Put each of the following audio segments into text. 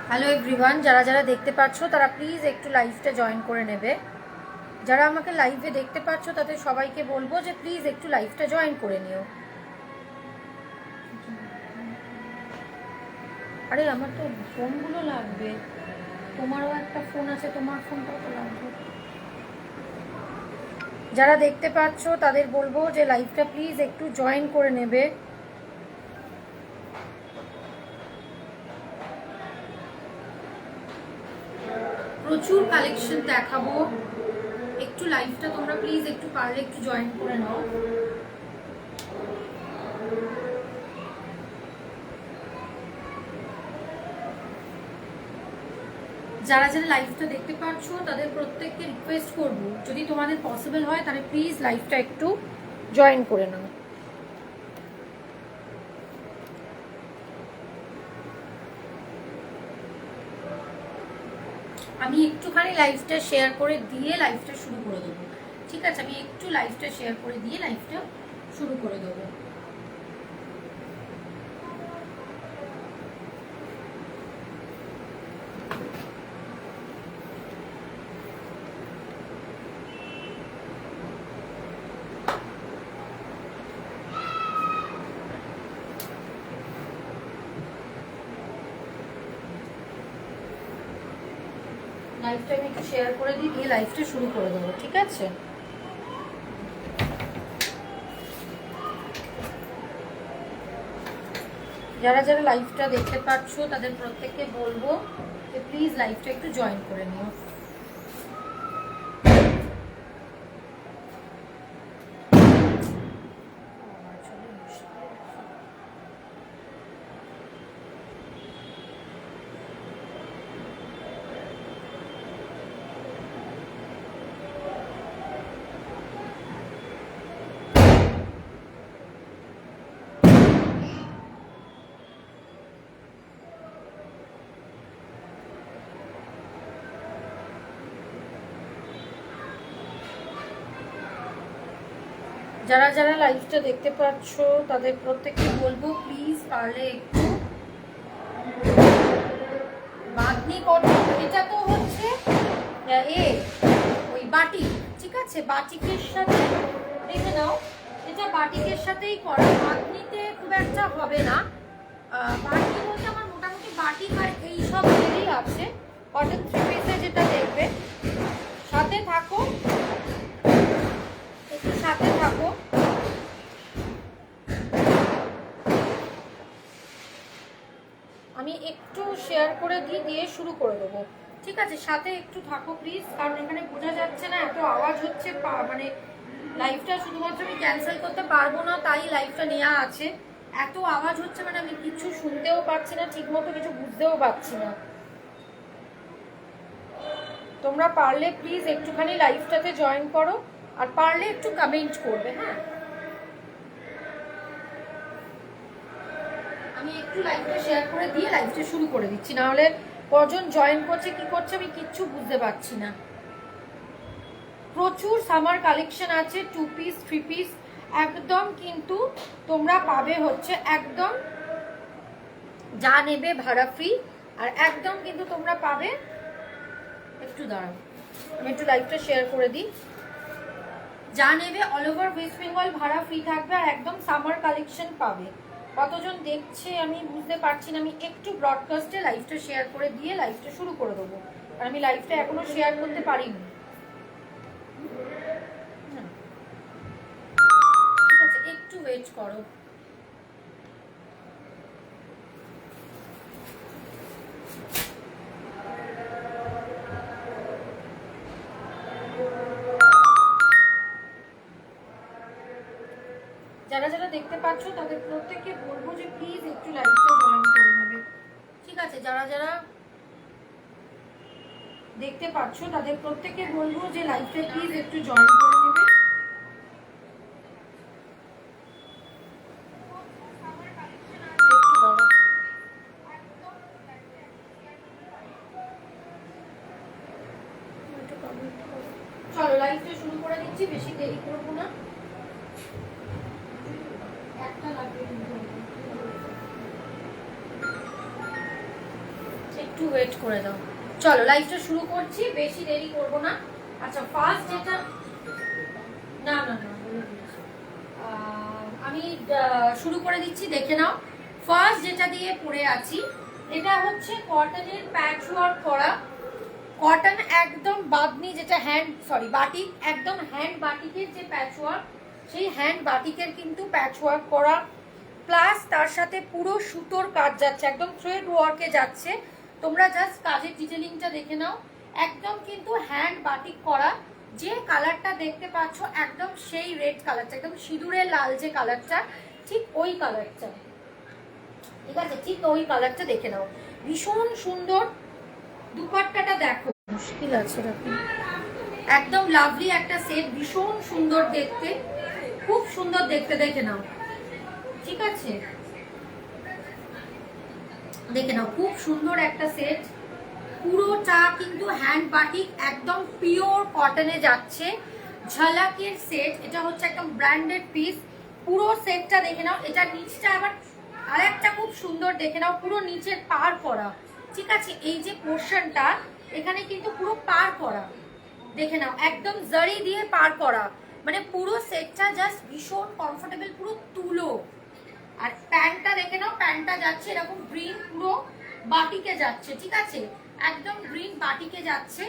Hello everyone, যারা যারা দেখতে পাচ্ছ তারা প্লিজ একটু লাইভটা জয়েন করে নেবে। যারা আমাকে লাইভে দেখতে পাচ্ছ তাদের সবাইকে বলবো যে প্লিজ একটু লাইভটা জয়েন করে নিও। আরে আমার তো ফোনগুলো লাগবে, তোমারও একটা ফোন আছে, তোমার ফোনটাও তো লাগবে। যারা দেখতে পাচ্ছ তাদের বলবো যে লাইভটা প্লিজ একটু জয়েন করে নেবে। প্রচুর কালেকশন দেখাবো, একটু লাইভটা তোমরা প্লিজ একটু পারলে একটু জয়েন করে নাও। যারা যারা লাইভটা দেখতে পাচ্ছ তাদের প্রত্যেককে রিকোয়েস্ট করব, যদি তোমাদের পসিবল হয় তাহলে প্লিজ লাইভটা একটু জয়েন করে নাও। আমি একটুখানি লাইভটা শেয়ার করে দিয়ে লাইভটা শুরু করে দেবো, ঠিক আছে? আমি একটু লাইভটা শেয়ার করে দিয়ে লাইভটা শুরু করে দেবো। লাইভটা আমি একটু শেয়ার করে দিয়ে লাইভটা শুরু করে দেবো, ঠিক আছে? যারা যারা লাইভটা দেখতে পাচ্ছ তাদের প্রত্যেককে বলবো যে প্লিজ লাইভটা একটু জয়েন করে নিও। যারা যারা লাইভটা দেখতে পাচ্ছ তাদের প্রত্যেককে বলবো প্লিজ পারলে একটু বাঁধনি কটন, এটা তো হচ্ছে ওই বাটিক, ঠিক আছে? বাটিকের সাথে দেখে নাও, এটা বাটিকের সাথেই করা, বাঁধনিতে খুব একটা হবে না। বাটিক বলতে আমার মোটামুটি বাটিক আর এইসব মিলেই আছে। কটন থ্রি পিসে যেটা দেখবে, সাথে থাকো, একটু সাথে থাকো। আমি একটু শেয়ার করে দিয়ে শুরু করে দেবো, ঠিক আছে? সাথে একটু থাকো প্লিজ, কারণ এখানে বোঝা যাচ্ছে না, এত আওয়াজ হচ্ছে, মানে লাইভটা শুধুমাত্র আমি ক্যান্সেল করতে পারবো না, তাই লাইভটা নেওয়া আছে। এত আওয়াজ হচ্ছে, মানে আমি কিছু শুনতেও পাচ্ছি না, ঠিক মতো কিছু বুঝতেও পারছি না। তোমরা পারলে প্লিজ একটুখানি লাইভটাতে জয়েন করো, আর পারলে একটু কমেন্ট করবে, হ্যাঁ? আমি একটু লাইভটা শেয়ার করে দিয়ে লাইভটা শুরু করে দিচ্ছি, না হলে কজন জয়েন করছে কি করছে আমি কিচ্ছু বুঝতে পারছি না। প্রচুর সামার কালেকশন আছে, 2 পিস 3 পিস একদম, কিন্তু তোমরা পাবে হচ্ছে একদম যা নেবে ভাড়া ফ্রি, আর একদম কিন্তু তোমরা পাবে, একটু দাঁড়াও আমি একটু লাইভটা শেয়ার করে দিই, যা নেবে অল ওভার ওয়েস্ট বেঙ্গল ভাড়া ফ্রি থাকবে, আর একদম সামার কালেকশন পাবে। কতজন দেখছে আমি বুঝতে পারছি না, আমি একটু ব্রডকাস্টে লাইভটা শেয়ার করে দিয়ে লাইভটা শুরু করে দেবো, আর আমি লাইভটা এখনো শেয়ার করতে পারিনি, ঠিক আছে? একটু ওয়েট করো। যারা যারা দেখতে পাচ্ছ তাদের প্রত্যেককে বলবো যে প্লিজ একটু লাইভটা জয়েন করে নেবে, ঠিক আছে? যারা যারা দেখতে পাচ্ছ তাদের প্রত্যেককে বলবো যে লাইভটা প্লিজ একটু জয়েন করে নেবে। চলো লাইভটা শুরু করে দিচ্ছি, বেশি দেরি করবো না। একটু ওয়েট করে দাও। চলো লাইভটা শুরু করছি, বেশি দেরি করব না। আচ্ছা ফার্স্ট যেটা, না না না আমি শুরু করে দিচ্ছি, দেখে নাও। ফার্স্ট যেটা দিয়ে পরে আছি, এটা হচ্ছে কটনের প্যাচ ওয়ার্ক করা, কটন একদম বাদনি, যেটা বাটিক, একদম হ্যান্ড বাটিকের যে প্যাচ ওয়ার্ক, সেই হ্যান্ড বাটিকের কিন্তু প্যাচ ওয়ার্ক করা, প্লাস তার সাথে পুরো সুতোর কাজ যাচ্ছে, একদম থ্রেড ওয়ার্কে যাচ্ছে। তোমরা জাস্ট কাজের ডিটেলিংটা দেখে নাও, একদম কিন্তু হ্যান্ড বাটিক করা। যে কালারটা দেখতে পাচ্ছ একদম সেই রেড কালারটা, একদম সিঁদুরের লাল যে কালারটা, ঠিক ওই কালারটা, ঠিক আছে, ঠিক ওই কালারটা দেখে নাও, ভীষণ সুন্দর। দুপাট্টাটা দেখো, মুশকিল আছে দেখো, একদম লাভলি একটা সেট, ভীষণ সুন্দর দেখতে, খুব সুন্দর দেখতে, দেখে নাও, ঠিক আছে, দেখে নাও, খুব সুন্দর একটা সেট। পুরোটা কিন্তু হ্যান্ড বাটিক, একদম পিওর কটনে যাচ্ছে, ঝলকের সেট। এটা হচ্ছে একদম ব্র্যান্ডেড পিস। পুরো সেটটা দেখে নাও। এটা নিচটা আবার আরেকটা খুব সুন্দর, দেখে নাও, পুরো নিচের পার করা, ঠিক আছে, এই যে পোর্শনটা এখানে কিন্তু পুরো পার করা, দেখে নাও, একদম জারি দিয়ে পার করা, মানে পুরো সেটটা জাস্ট ভীষণ কমফোর্টেবল, পুরো তুলো। আর প্যান্টটা দেখে নাও, প্যান্টটা যাচ্ছে এরকম গ্রিন, পুরো বাটিকে যাচ্ছে, ঠিক আছে, একদম গ্রিন বাটিকে যাচ্ছে।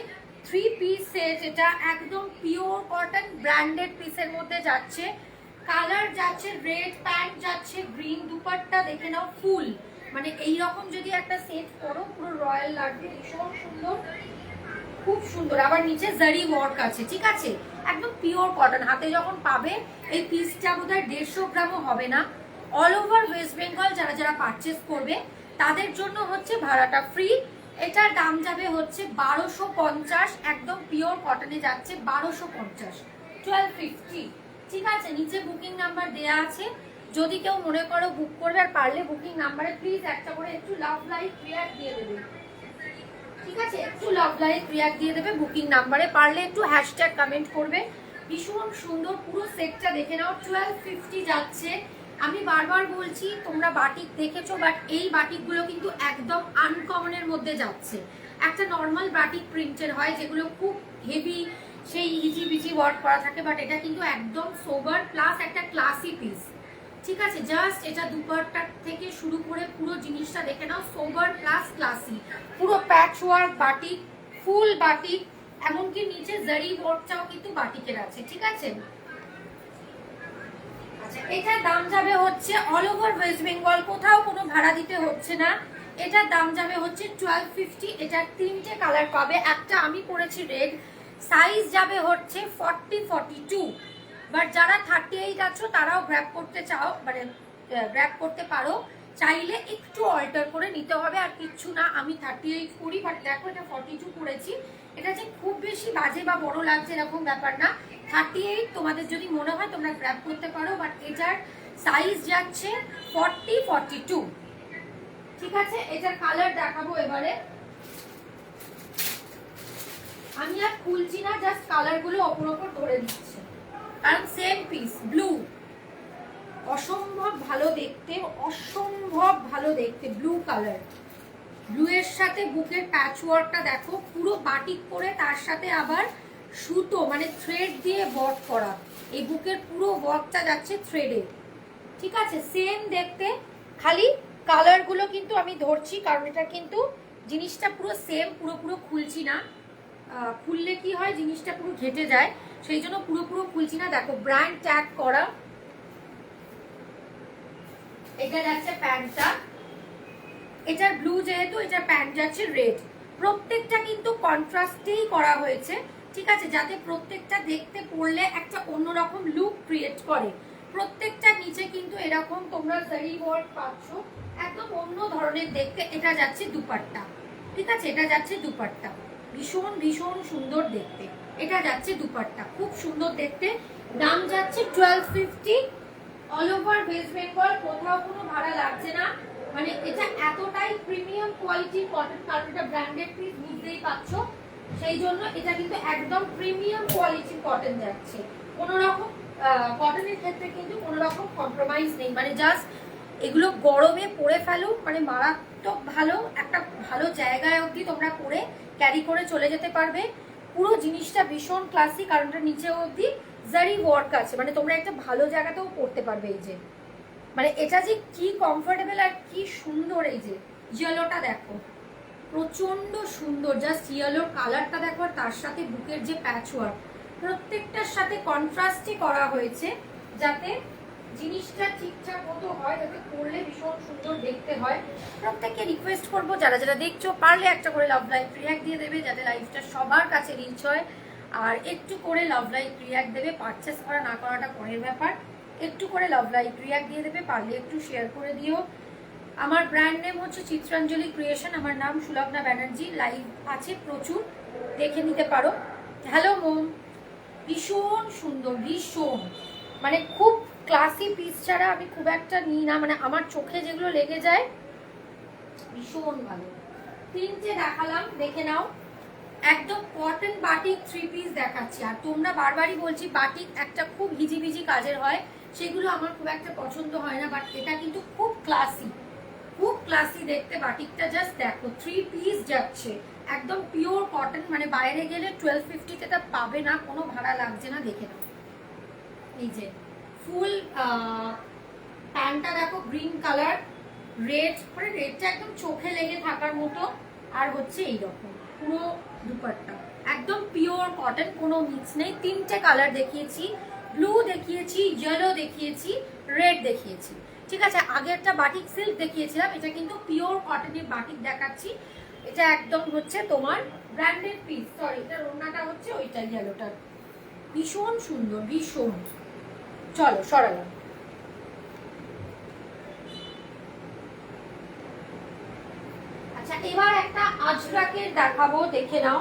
3 পিস সেট, এটা একদম পিওর কটন ব্র্যান্ডেড পিসের মধ্যে যাচ্ছে। কালার যাচ্ছে রেড, প্যান্ট যাচ্ছে গ্রিন, দুপাট্টা দেখে নাও ফুল, মানে এইরকম যদি একটা সেট করো পুরো রয়্যাল লাগবে, ভীষণ সুন্দর, খুব সুন্দর। আবার নিচে জারি ওয়ার্ক আছে, ঠিক আছে, একদম পিওর কটন। হাতে যখন পাবে, এই পিসটা বোধহয় 150 গ্রামও হবে না। অল ওভার ওয়েস্ট বেঙ্গল যারা যারা পারচেস করবে তাদের জন্য হচ্ছে ভাড়াটা ফ্রি। এটার দাম যাবে হচ্ছে 1250, একদম পিওর কটনে যাচ্ছে 1250, 1250, ঠিক আছে। নিচে বুকিং নাম্বার দেয়া আছে, যদি কেউ মনে করো বুক করবে, আর পারলে বুকিং নাম্বারে প্লিজ একটা করে একটু লাভ লাইক রিয়াক্ট দিয়ে দেবে, ঠিক আছে, একটু লাভ লাইক রিয়াক্ট দিয়ে দেবে বুকিং নাম্বারে, পারলে একটু হ্যাশট্যাগ কমেন্ট করবে। ভীষণ সুন্দর পুরো সেটটা দেখে নাও, 1250 যাচ্ছে। আমি বারবার বলছি, তোমরা বাটিক দেখেছো, বাট এই বাটিকগুলো কিন্তু একদম আনকমনের মধ্যে যাচ্ছে। একটা নর্মাল বাটিক প্রিন্টের হয়, যেগুলো খুব হেভি, সেই ইজি বিজি ওয়ার্ক করা থাকে, বাট এটা কিন্তু একদম সোবার প্লাস একটা ক্লাসি পিস, ঠিক আছে। জাস্ট এটা দুপাট্টা থেকে শুরু করে পুরো জিনিসটা দেখে নাও, সোবার প্লাস ক্লাসি, পুরো প্যাচ ওয়ার্ক বাটিক, ফুল বাটিক, এমনকি নিচে জারি ওয়ার্কটাও কিন্তু বাটিকের আছে, ঠিক আছে। আচ্ছা, এটার দাম যাবে হচ্ছে অল ওভার ওয়েস্ট বেঙ্গল, কোথাও কোনো ভাড়া দিতে হচ্ছে না। এটার দাম যাবে হচ্ছে 1250। এটার 3টে কালার পাবে, একটা আমি পরেছি রেড, সাইজ যাবে হচ্ছে 40, 42, বাট যারা 38 আছো তারাও গ্র্যাব করতে চাও, মানে গ্র্যাব করতে পারো, চাইলে একটু অল্টার করে নিতে হবে, আর কিচ্ছু না। আমি 38 করি, বাট দেখো এটা 42 করেছি। এটা যে খুব বেশি বাজে বা বড় লাগছে এরকম ব্যাপার না, 38 তোমাদের যদি মনে হয় তোমরা গ্র্যাব করতে পারো, বাট এটার সাইজ যাচ্ছে 40, 42, ঠিক আছে। এটার কালার দেখাবো এবারে, আমি আর খুলছি না, জাস্ট কালারগুলো ওপর ওপর ধরে দিচ্ছি, কারণ সেম পিস, ব্লু, অসম্ভব ভালো দেখতে, অসম্ভব ভালো দেখতে, ব্লু কালার, ব্লু এর সাথে বুকের প্যাচ ওয়ার্কটা দেখো, পুরো বাটিক করে, তার সাথে আবার সুতো, মানে থ্রেড দিয়ে ওয়ার্ক করা, এই বুকের পুরো ওয়ার্কটা যাচ্ছে থ্রেডে, ঠিক আছে, সেম দেখতে। খালি কালারগুলো কিন্তু আমি ধরছি, কারণ এটা কিন্তু জিনিসটা পুরো সেম, পুরো খুলছি না, খুললে কি হয় জিনিসটা পুরো ঘেটে যায়, সেই জন্য পুরো খুলছি না। দেখো ব্র্যান্ড ট্যাগ করা, এটা যাচ্ছে প্যান্টটা, এটার ব্লু যেহেতু, এটার প্যান্ট যাচ্ছে রেড, প্রত্যেকটা কিন্তু কন্ট্রাস্টেই করা হয়েছে, ঠিক আছে, যাতে প্রত্যেকটা দেখতে পড়লে একটা অন্যরকম লুক ক্রিয়েট করে। প্রত্যেকটা নিচে কিন্তু এরকম তোমরা জারি ওয়ার্ক পাচ্ছ, একদম অন্য ধরনের দেখতে। এটা যাচ্ছে দুপাট্টা, ঠিক আছে, এটা যাচ্ছে দুপাট্টা, ভীষণ ভীষণ সুন্দর দেখতে, এটা যাচ্ছে দুপাট্টা, খুব সুন্দর দেখতে। দাম যাচ্ছে 1250, অল ওভার ওয়েস্ট বেঙ্গল, কোথাও কোনো ভাড়া লাগছে না। মানে এটা এতটাই প্রিমিয়াম কোয়ালিটির কটন, কারণ এটা ব্র্যান্ডেড পিস, বুঝতেই পারছো, সেই জন্য এটা কিন্তু একদম প্রিমিয়াম কোয়ালিটির কটন যাচ্ছে। কোনো রকম কটনের ক্ষেত্রে কিন্তু কোনো রকম কম্প্রোমাইজ নেই, মানে জাস্ট এগুলো গরমে পরে ফেলো, মানে মারাত্মক ভালো, একটা ভালো জায়গায় অবধি তোমরা পরে ক্যারি করে চলে যেতে পারবে। পুরো জিনিসটা ভীষণ ক্লাসি, কারণ এটা নিচে অবধি জারি ওয়ার্ক আছে, মানে তোমরা একটা ভালো জায়গাতেও পরতে পারবে। এই যে মানে এটা যে কি কমফোর্টেবল আর কি সুন্দর। এই যে ইয়েলোটা দেখো, প্রচন্ড সুন্দর, জাস্ট ইয়েলোর কালারটা দেখো, আর তার সাথে বুকের যে প্যাচ ওয়ার্ক প্রত্যেকটার সাথে কন্ট্রাস্টই করা হয়েছে, যাতে জিনিসটা ঠিকঠাক মতো হয়, যাতে পরলে ভীষণ সুন্দর দেখতে হয়। প্রত্যেককে রিকোয়েস্ট করবো যারা যারা দেখছো, পারলে একটা করে লাভ লাইক রিয়াক্ট দিয়ে দেবে, যাতে লাইফটা সবার কাছে রিচ হয়। আর একটু করে লাভ লাইক রিয়াক্ট দেবে, পারচেস করা না করাটা পরের ব্যাপার। একটু করে লাভ লাইক রিয়াক্ট দিয়ে দেবে, পারলে একটু শেয়ার করে দিও। আমার ব্র্যান্ড নেম হচ্ছে চিত্রাঞ্জলি ক্রিয়েশন, আমার নাম সুলগ্না ব্যানার্জি। লাইভ আছে প্রচুর, দেখে নিতে পারো। হ্যালো মোম, ভীষণ সুন্দর, ভীষণ মানে খুব ক্লাসি পিস ছাড়া আমি খুব একটা নিই না, মানে আমার চোখে যেগুলো লেগে যায় ভীষণ ভালো। তিনটে দেখালাম, দেখে নাও। একদম কটন বাটিক 3 পিস দেখাচ্ছি। আর তোমরা বারবারই বলছি বাটিক একটা খুব হিজিবিজি কাজের হয়, সেগুলো আমার খুব একটা পছন্দ হয় না, বাট এটা কিন্তু খুব ক্লাসি, খুব ক্লাসি দেখতে। বাটিকটা জাস্ট দেখো, 3 পিস যাচ্ছে, একদম পিওর কটন, মানে বাইরে গেলে 1250 টা পাবে না, কোনো ভাড়া লাগছে না। দেখে নাও, এই যে ফুল প্যান্টটা দেখো, গ্রিন কালার, রেড, মানে রেডটা একদম চোখে লেগে থাকার মতো। আর হচ্ছে এইরকম পুরো দুপাট্টা, একদম পিওর কটন, কোনো মিক্স নেই। তিনটে কালার দেখিয়েছি, ব্লু দেখিয়েছি, ইয়েলো দেখিয়েছি, রেড দেখিয়েছি। ঠিক আছে, আগে একটা বাটিক সিল্ক দেখিয়েছিলাম, এটা কিন্তু পিওর কটনের বাটিক দেখাচ্ছি। এটা একদম হচ্ছে তোমার ব্র্যান্ডেড পিস, সরি এটা ওড়নাটা হচ্ছে ওইটা ইয়েলোটার, ভীষণ সুন্দর, ভীষণ। চলো সরালাম। আচ্ছা, এবার একটা আজরাকের দেখাবো, দেখে নাও।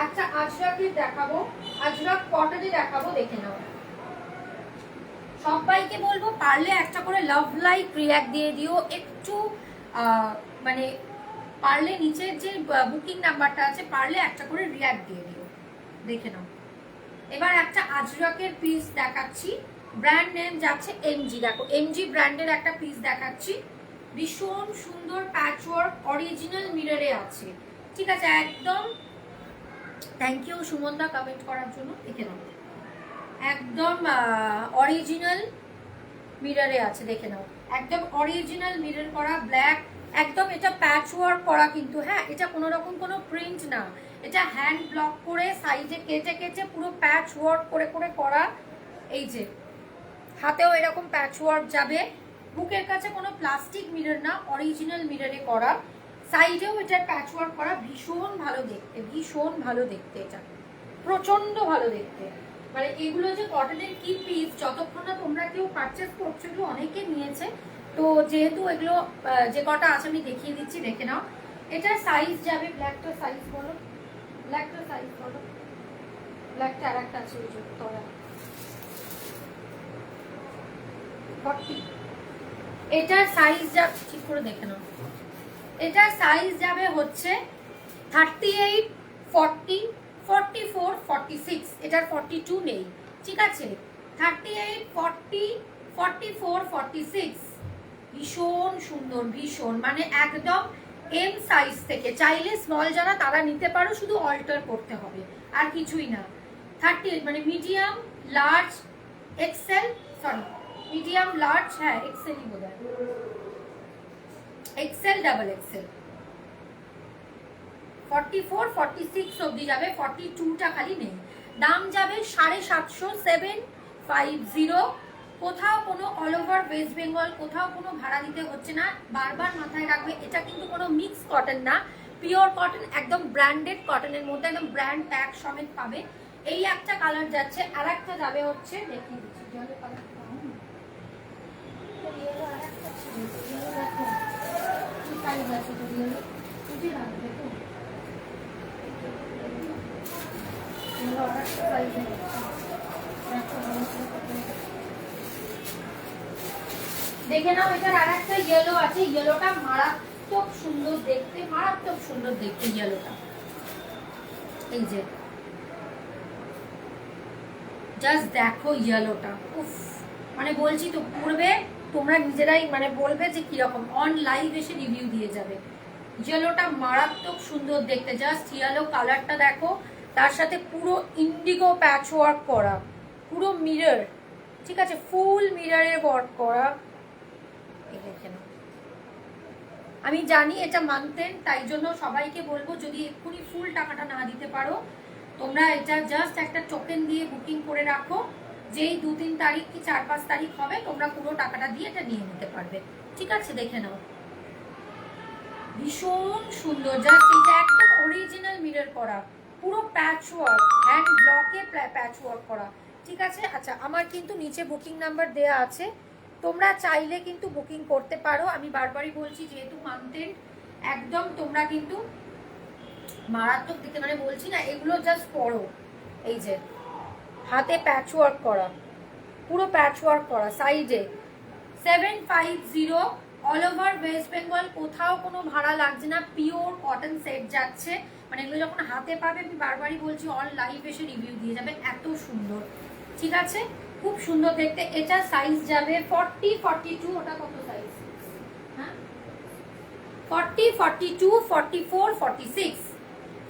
একটা আজরাকের দেখাবো, আজরাক কটনে দেখাবো, দেখে নাও। সবাইকে বলবো পারলে একটা করে লাভ লাইক রিয়াক্ট দিয়ে দিও একটু, মানে পারলে নিচের যে বুকিং নাম্বারটা আছে, পারলে একটা করে রিয়াক্ট দিয়ে দিও, দেখে নাও। এবার একটা আজরাকের পিস দেখাচ্ছি, ব্র্যান্ড নেম যাচ্ছে এমজি। দেখো এমজি ব্র্যান্ডের একটা পিস দেখাচ্ছি, ভীষণ সুন্দর প্যাচওয়ার্ক, অরিজিনাল মিররে আছে। ঠিক আছে, একদম থ্যাংক ইউ সুমনদা কমেন্ট করার জন্য। দেখে নাও, একদম অরিজিনাল মিররে আছে, দেখে নাও, একদম অরিজিনাল মিরর করা, ব্ল্যাক, একদম এটা প্যাচওয়ার্ক করা কিন্তু। হ্যাঁ, এটা কোনো রকম কোনো প্রিন্ট না, এটা হ্যান্ড ব্লক করে সাইজে কেটে কেটে পুরো প্যাচ ওয়ার্ক করে করে করা। এই যে হাতেও এরকম প্যাচ ওয়ার্ক যাবে, বুকের কাছে কোনো প্লাস্টিক মিরর না, অরিজিনাল মিররে করা, সাইডেও এটার প্যাচ ওয়ার্ক করা, ভীষণ ভালো দেখতে, ভীষণ ভালো দেখতে, এটা প্রচন্ড ভালো দেখতে। মানে এগুলো যে কটনের কি পিস, যতক্ষণ না তোমরা কেউ পারচেস করছো, এগুলো অনেকে নিয়েছে, তো যেহেতু এগুলো যে কটা আছে আমি দেখিয়ে দিচ্ছি, দেখে নাও। এটার সাইজ যাবে, ব্ল্যাকটা সাইজ বলো, ব্ল্যাকটা সাইজ বলো, ব্ল্যাকটা আর একটা আছে ওই যে তোরা 40। এটার সাইজ যা ঠিক করে দেখে নাও, এটার সাইজ যাবে হচ্ছে 38, 40, 44, 46, এটার 42 নেই। ঠিক আছে, 38, 40, 44, 46, ভীষণ সুন্দর, ভীষণ মানে একদম এম সাইজ থেকে। চাইলে স্মল যারা তারা নিতে পারো, শুধু অল্টার করতে হবে, আর কিছুই না। 38 মানে medium, large, XL, sorry medium, large, হ্যাঁ এক্সেলই বোধ হয়, এক্সেল, ডাবল এক্সেল। 44, 46 অবধি যাবে, 42টা খালি নেই। দাম যাবে 750, 750। কোথাও কোনো অল ওভার ওয়েস্ট বেঙ্গল কোথাও কোনো ভাড়া দিতে হচ্ছে না। বারবার মাথায় রাখবে, এটা কিন্তু কোনো মিক্স কটন না, পিওর কটন, একদম ব্র্যান্ডেড কটনের মধ্যে, একদম ব্র্যান্ড ট্যাগ সমেত পাবে। এই একটা কালার যাচ্ছে, আর একটা যাবে হচ্ছে, দেখিয়ে দিচ্ছি জলে কালার, দেখে নাও। এটার আর একটা ইয়েলো আছে, ইয়েলোটা মারাত্মক সুন্দর দেখতে, মারাত্মক সুন্দর দেখতে ইয়েলোটা। এই যে জাস্ট দেখো ইয়েলোটা, উফ, মানে বলছি তো পরবে তোমরা নিজেরাই মানে বলবে যে কিরকম, অন লাইভ এসে রিভিউ দিয়ে যাবে। ইয়েলোটা মারাত্মক সুন্দর দেখতে, জাস্ট ইয়েলো কালারটা দেখো, তার সাথে পুরো ইন্ডিগো প্যাচ ওয়ার্ক করা, পুরো মিরর, ঠিক আছে, ফুল মিররের ওয়ার্ক করা। এই দেখে নাও, আমি জানি এটা মানতেন, তাই জন্য সবাইকে বলবো যদি এক্ষুনি ফুল টাকাটা না দিতে পারো, তোমরা এটা জাস্ট একটা টোকেন দিয়ে বুকিং করে রাখো, যেই 2-3 তারিখ কি 4-5 তারিখ হবে তোমরা পুরো টাকাটা দিয়ে এটা নিয়ে নিতে পারবে, ঠিক আছে। দেখে নাও, ভীষণ সুন্দর, জাস্ট এটা একদম অরিজিনাল মিরর করা, পুরো প্যাচ ওয়ার্ক, হ্যান্ড ব্লকে প্যাচ ওয়ার্ক করা, ঠিক আছে। আচ্ছা, আমার কিন্তু নিচে বুকিং নাম্বার দেয়া আছে, তোমরা চাইলে কিন্তু বুকিং করতে পারো। আমি বারবারই বলছি, যেহেতু মান্থেন্ড একদম তোমরা কিন্তু মারাত্মক দিতে মানে বলছি না, এগুলো জাস্ট পড়ো। এই যে হাতে প্যাচ ওয়ার্ক করা, পুরো প্যাচ ওয়ার্ক করা, সাইডে 750 অল ওভার ওয়েস্ট বেঙ্গল, কোথাও কোনো ভাড়া লাগছে না, পিওর কটন সেট যাচ্ছে। মানে এগুলো যখন হাতে পাবে, আমি বারবারই বলছি অন লাইভ এসে রিভিউ দিয়ে যাবে, এত সুন্দর, ঠিক আছে, খুব সুন্দর দেখতে। এটা সাইজ যাবে 40, 42, ওটা কত সাইজ, হ্যাঁ 40, 42, 44, 46,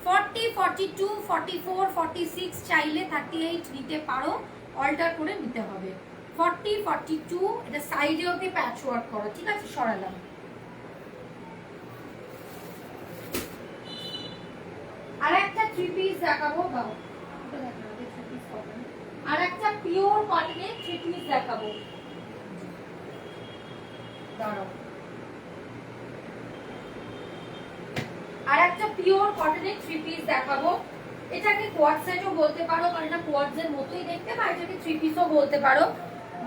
40, 42, 44, 46, চাইলে 38 নিতে পারো, অল্টার করে নিতে হবে। 40, 42, এটা সাইডে অব্দি প্যাচ ওয়ার্ক করা, ঠিক আছে, সরালাম। আর একটা 3 পিস দেখাবো, দাও আর একটা পিওর কটনের 3 পিস দেখাবো, দাঁড়াও, আর একটা পিওর কটনের 3 পিস দেখাবো। এটাকে কোয়াড সেটও বলতে পারো, কারণ এটা কোয়াডসের মতোই দেখতে, বা এটাকে 3 পিসও বলতে পারো।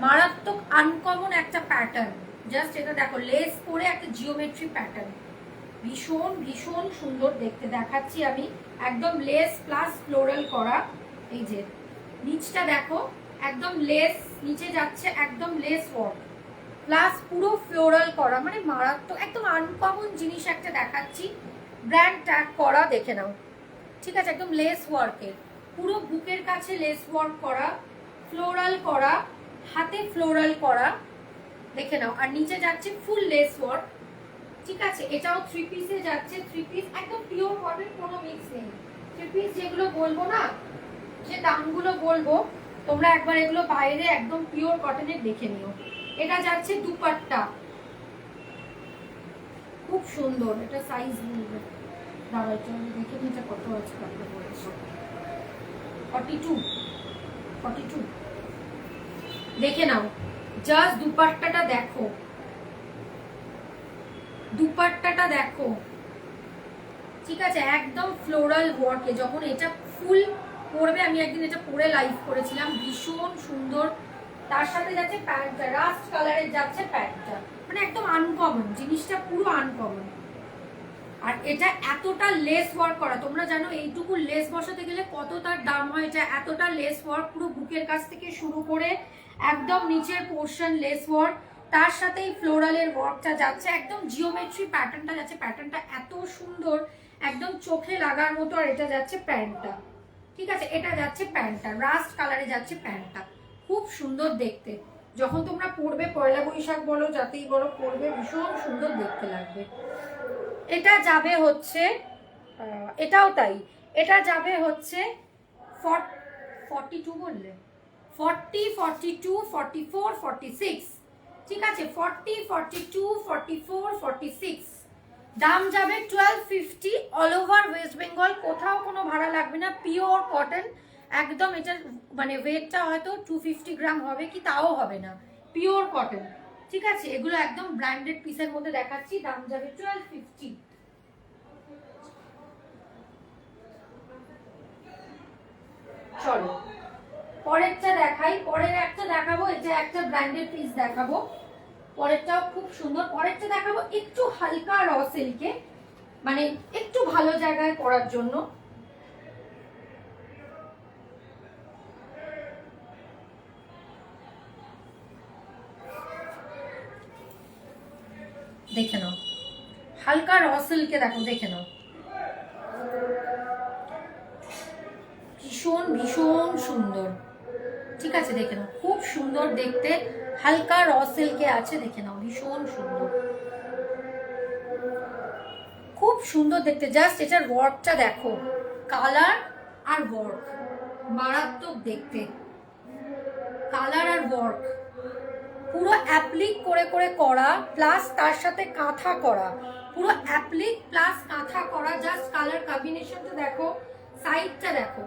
মারাত্মক আনকমন একটা প্যাটার্ন, জাস্ট এটা দেখো, লেস করে একটা জিওমেট্রি প্যাটার্ন, ভীষণ ভীষণ সুন্দর দেখতে দেখাচ্ছি আমি, একদম লেস প্লাস ফ্লোরাল করা। এই যে নিচটা দেখো, একদম লেস নিচে যাচ্ছে, একদম লেস ওয়ার্ক প্লাস পুরো ফ্লোরাল করা, মানে মারাত্মক একদম আনকমন জিনিস একটা দেখাচ্ছি, ব্র্যান্ড ট্যাগ করা, দেখে নাও, ঠিক আছে, একদম লেস ওয়ার্কের, পুরো বুকের কাছে লেস ওয়ার্ক করা, ফ্লোরাল করা, হাতে ফ্লোরাল করা, দেখে নাও, আর নিচে যাচ্ছে ফুল লেস ওয়ার্ক, ঠিক আছে। এটাও 3 পিসে যাচ্ছে, 3 পিস একদম পিওর কটন, কোনো মিক্স নেই। 3 পিস যেগুলো বলবো না, যে দামগুলো বলবো, তোমরা একবার এগুলো বাইরে একদম পিওর কটনের দেখে নিও। এটা যাচ্ছে দুপাট্টা, খুব সুন্দর, এটা সাইজ বলবে, দাঁড়াও চলো দেখে নিই এটা কত আছে, কত বলেছে, 42, 42, দেখে নাও, জাস্ট দুপাট্টাটা দেখো, দুপাট্টাটা দেখো, ঠিক আছে, একদম ফ্লোরাল ওয়ার্কে। যখন এটা ফুল পরবে, আমি একদিন এটা পরে লাইভ করেছিলাম, ভীষণ সুন্দর। তার সাথে যাচ্ছে প্যান্টটা, রাস্ট কালারের যাচ্ছে প্যান্টটা, মানে একদম আনকমন জিনিসটা, পুরো আনকমন। আর এটা এতটা লেস ওয়ার্ক করা, তোমরা জানো এইটুকু লেস বসাতে গেলে কত তার দাম হয়, এটা এতটা লেস ওয়ার্ক, পুরো বুকের কাছ থেকে শুরু করে একদম নিচের পোর্শন লেস ওয়ার্ক, তার সাথে এই ফ্লোরালের ওয়ার্কটা যাচ্ছে, একদম জিওমেট্রি প্যাটার্নটা যাচ্ছে, প্যাটার্নটা এত সুন্দর, একদম চোখে লাগার মতো। আর এটা যাচ্ছে প্যান্টটা, ঠিক আছে, এটা যাচ্ছে প্যান্টটা, রাস্ট কালারে যাচ্ছে প্যান্টটা, খুব সুন্দর দেখতে। যখন তোমরা পরবে, পয়লা বৈশাখ বলো, যাতেই বলো, পরবে, ভীষণ সুন্দর দেখতে লাগবে। এটা যাবে হচ্ছে, এটাও তাই, এটা যাবে হচ্ছে 42 বললে, 40, 42, 44, 46, ঠিক আছে, 40, 42, 44, 46, দাম যাবে 1250, অল ওভার ওয়েস্ট বেঙ্গল, কোথাও কোনো ভাড়া লাগবে না, পিওর কটন একদম। এটার মানে ওয়েটটা হয়তো 250 গ্রাম হবে কি, তাও হবে না, পিওর কটন, ঠিক আছে। এগুলো একদম ব্র্যান্ডেড পিসের মধ্যে দেখাচ্ছি, দাম যাবে 1250। চলো পরেরটা দেখাই, পরের একটা দেখাবো, এটা একটা ব্র্যান্ডেড পিস দেখাবো, পরেরটাও খুব সুন্দর। পরেরটা দেখাবো একটু হালকা র সিল্কে, মানে একটু ভালো জায়গায় পরার জন্য, দেখে নাও, হালকা র সিল্কে দেখো, দেখে নাও, ভীষণ ভীষণ সুন্দর, ঠিক আছে, দেখে নাও, খুব সুন্দর দেখতে, হালকা র সিল্কে আছে, দেখে নাও ভীষণ সুন্দর, খুব সুন্দর দেখতে। জাস্ট এটার ওয়ার্কটা দেখো, কালার আর ওয়ার্ক মারাত্মক দেখতে, কালার আর ওয়ার্ক পুরো অ্যাপ্লিক করে করে করা, প্লাস তার সাথে কাঁথা করা, পুরো অ্যাপ্লিক প্লাস কাঁথা করা। জাস্ট কালার কম্বিনেশনটা দেখো, সাইডটা দেখো,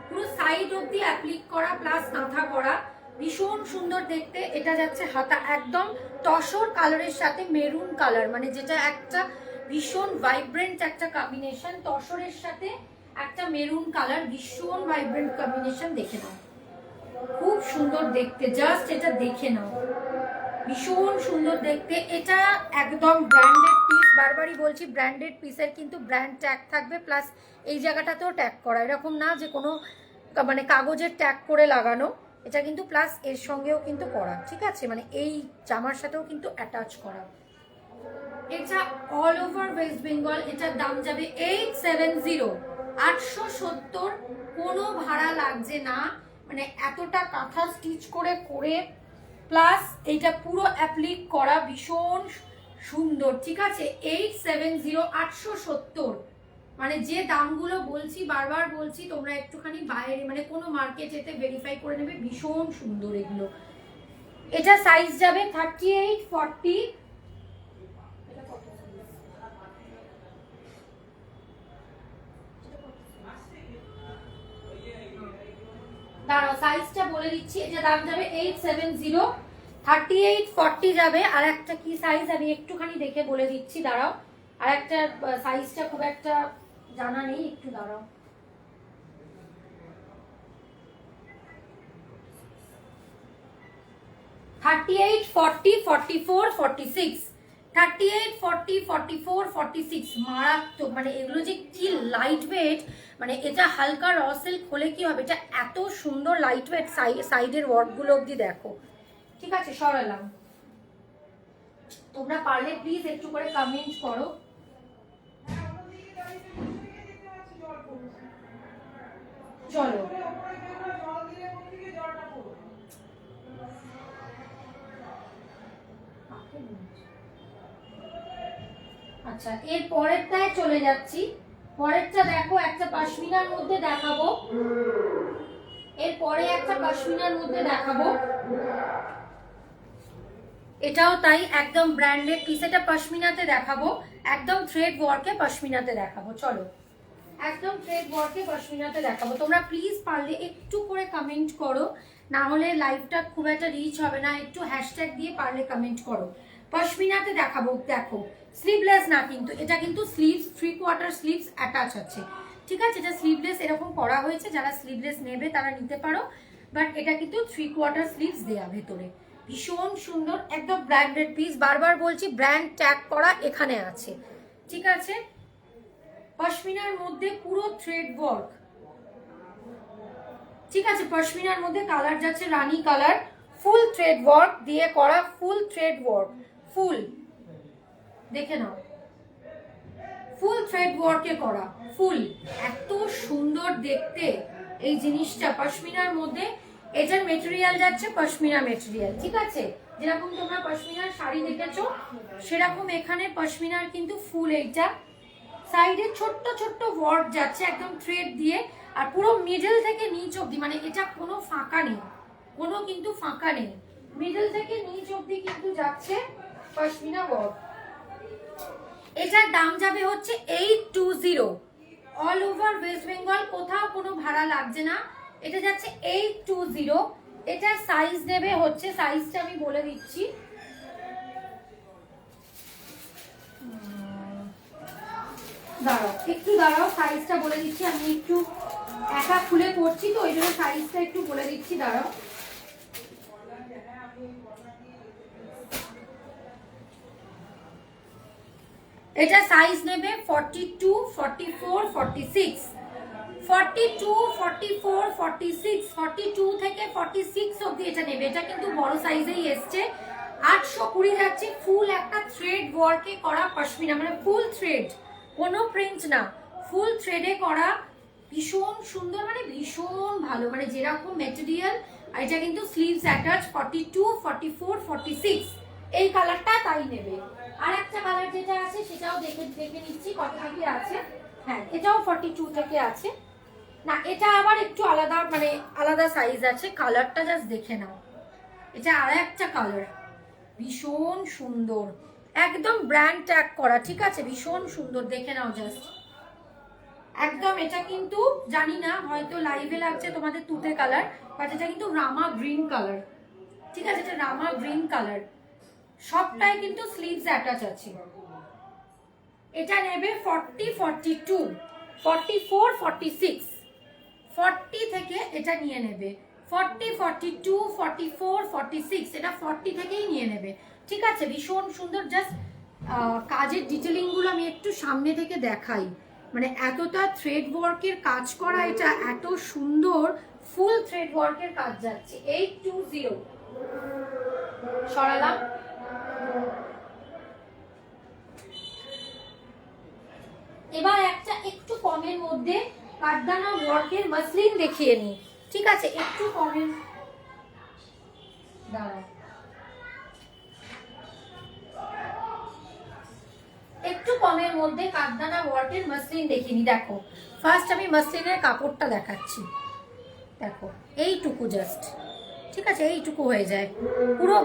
পুরো সাইড অব্দি অ্যাপ্লিক করা প্লাস কাঁথা করা, ভীষণ সুন্দর দেখতে। এটা যাচ্ছে হাতা একদম তসর কালারের সাথে মেরুন কালার, মানে যেটা একটা ভীষণ ভাইব্রেন্ট একটা কম্বিনেশন, তসরের সাথে একটা মেরুন কালার, ভীষণ ভাইব্রেন্ট কম্বিনেশন। দেখে নাও খুব সুন্দর দেখতে, জাস্ট এটা দেখে নাও ভীষণ সুন্দর দেখতে। এটা একদম ব্র্যান্ডেড পিস, বারবারই বলছি ব্র্যান্ডেড পিসের কিন্তু ব্র্যান্ড ট্যাগ থাকবে, প্লাস এই জায়গাটাতেও ট্যাগ করা, এরকম না যে কোনো মানে কাগজের ট্যাগ করে লাগানো, এটা কিন্তু প্লাস এর সঙ্গেও কিন্তু করা, ঠিক আছে, মানে এই জামার সাথেও কিন্তু অ্যাটাচ করা। এটা অল ওভার ওয়েস্ট বেঙ্গল, এটার দাম যাবে 870, 870, কোনো ভাড়া লাগছে না, মানে এতটা কাঁথা স্টিচ করে করে প্লাস এইটা পুরো অ্যাপ্লিক করা, ভীষণ সুন্দর, ঠিক আছে। 870, 870, মানে যে দামগুলো বলছি বারবার বলছি, তোমরা একটুখানি বাইরে মানে কোনো মার্কেটেতে ভেরিফাই করে নেবে, ভীষণ সুন্দর এগুলো। এটা সাইজ যাবে 38, 40, দাঁড়াও সাইজটা বলে দিচ্ছি, এটা দাম যাবে 870, 38, 40 যাবে। আর একটা কি সাইজ আমি একটুখানি দেখে বলে দিচ্ছি, দাঁড়াও, আর একটা সাইজটা খুব একটা জানা নেই, একটু দাঁড়াও। $38, $40, $44, $46, 38, $40, $44, $46, মারাত্মক, মানে এগুলো যে কি লাইট ওয়েট, মানে এটা হালকা র সিল্ক হলে কি হবে, এটা এত সুন্দর লাইট ওয়েট, সাইডের ওয়ার্কগুলো অবধি দেখো, ঠিক আছে। সরালাম, তোমরা পারলে প্লিজ একটু করে কমেন্ট করো। চলো আচ্ছা, এর পরেরটায় চলে যাচ্ছি। পরেরটা দেখো, একটা পশমিনার মধ্যে দেখাবো, এরপরে একটা পশমিনার মধ্যে দেখাবো, এটাও তাই একদম ব্র্যান্ডেড পিস। এটা পশমিনাতে দেখাবো, একদম থ্রেড ওয়ার্কে পশমিনাতে দেখাবো। চলো একদম থ্রেড ওয়ার্কে পশমিনাতে দেখাবো। তোমরা প্লিজ পারলে একটু করে কমেন্ট করো, না হলে লাইভটা খুব একটা রিচ হবে না, একটু হ্যাশট্যাগ দিয়ে পারলে কমেন্ট করো। পশমিনাতে দেখাবো, দেখো স্লিভলেস না কিন্তু, এটা কিন্তু স্লিভস 3/4 স্লিভস অ্যাটাচ আছে, ঠিক আছে। এটা স্লিভলেস এরকম করা হয়েছে, যারা স্লিভলেস নেবে তারা নিতে পারো, বাট এটা কিন্তু 3/4 স্লিভস দেয়া ভেতরে, ভীষণ সুন্দর একদম ব্র্যান্ডেড পিস। বারবার বলছি ব্র্যান্ড ট্যাগ করা এখানে আছে, ঠিক আছে। পশমিনার মধ্যে পুরো থ্রেড ওয়ার্ক, ঠিক আছে। পশমিনার মধ্যে কালার যাচ্ছে রানী কালার, ফুল থ্রেড ওয়ার্ক দিয়ে করা, ফুল থ্রেড ওয়ার্ক, ফুল দেখে নাও, ফুল থ্রেড ওয়ার্কে করা, ফুল এত সুন্দর দেখতে এই জিনিসটা পশমিনার মধ্যে। এটার মেটেরিয়াল যাচ্ছে পশমিনা মেটেরিয়াল, ঠিক আছে। যেরকম তোমরা পশমিনার শাড়ি দেখেছো সেরকম এখানে পশমিনার কিন্তু ফুল, এইটা সাইডে ছোট্ট ছোট্ট ওয়ার্ক যাচ্ছে একদম থ্রেড দিয়ে, আর পুরো মিডল থেকে নিচ অব্দি, মানে এটা কোনো ফাঁকা নেই, কোনো কিন্তু ফাঁকা নেই, মিডল থেকে নিচ অব্দি কিন্তু যাচ্ছে পশমিনা ওয়ার্ক। এটার দাম যাবে হচ্ছে 820, অল ওভার ওয়েস্ট বেঙ্গল, কোথাও কোনো ভাড়া লাগছে না, এটা যাচ্ছে 820। এটার সাইজ দেবে হচ্ছে, সাইজটা আমি বলে দিচ্ছি, দাঁড়াও একটু দাঁড়াও, সাইজটা বলে দিচ্ছি, আমি একটু একা খুলে করছি তো ওই জন্য সাইজটা একটু বলে দিচ্ছি, দাঁড়াও। এটা সাইজ নেবে 42, 44, 46, 42, 44, 46, 42 থেকে 46 অবধি এটা নেবে। এটা কিন্তু বড় সাইজেই এসছে, 820 যাচ্ছে, ফুল একটা থ্রেড ওয়ার্কে করা পশমিনা, মানে ফুল থ্রেড, কোনো প্রিন্ট না, ফুল থ্রেডে করা, ভীষণ সুন্দর, মানে ভীষণ ভালো, মানে যেরকম মেটেরিয়াল আর এটা কিন্তু স্লিভস অ্যাটাচ 42, 44, 46 এই কালারটা তাই নেবে। আর একটা কালার যেটা আছে সেটাও দেখে নিচ্ছি কত থেকে আছে। হ্যাঁ, এটাও 42 থেকে আছে। না, এটা আবার একটু আলাদা, মানে আলাদা সাইজ আছে। কালারটা জাস্ট দেখে নাও, এটা আর একটা কালার, ভীষণ সুন্দর, একদম ব্র্যান্ড ট্যাগ করা, ঠিক আছে, ভীষণ সুন্দর, দেখে নাও জাস্ট একদম। এটা কিন্তু জানি না, হয়তো লাইভে লাগছে তোমাদের তুতে কালার, বাট এটা কিন্তু রামা গ্রিন কালার, ঠিক আছে, এটা রামা গ্রিন কালার, সবটাই কিন্তু স্লিভস অ্যাটাচ আছে। এটা নেবে 40, 42, 44, 46, 40 থেকে এটা নিয়ে নেবে, 40, 42, 44, 46, এটা 40 থেকেই নিয়ে নেবে, ঠিক আছে, ভীষণ সুন্দর। জাস্ট কাজের ডিটেলিং গুলো আমি একটু সামনে থেকে দেখাই, মানে এতটা থ্রেড ওয়ার্কের কাজ করা, এটা এত সুন্দর ফুল থ্রেড ওয়ার্কের কাজ যাচ্ছে। 820 সরালাম। এবার একটা একটু কমের মধ্যে কাঠদানা ওয়ার্কের মাসলিন দেখিয়ে নি, ঠিক আছে, একটু কমের, দাঁড়াও একটু কমের মধ্যে কাঠদানা ওয়ার্কের মাসলিন দেখিয়ে নি। দেখো ফার্স্ট আমি মাসলিনের কাপড়টা দেখাচ্ছি, দেখো এইটুকু জাস্ট, ঠিক আছে, এইটুকু হয়ে যায়, পুরো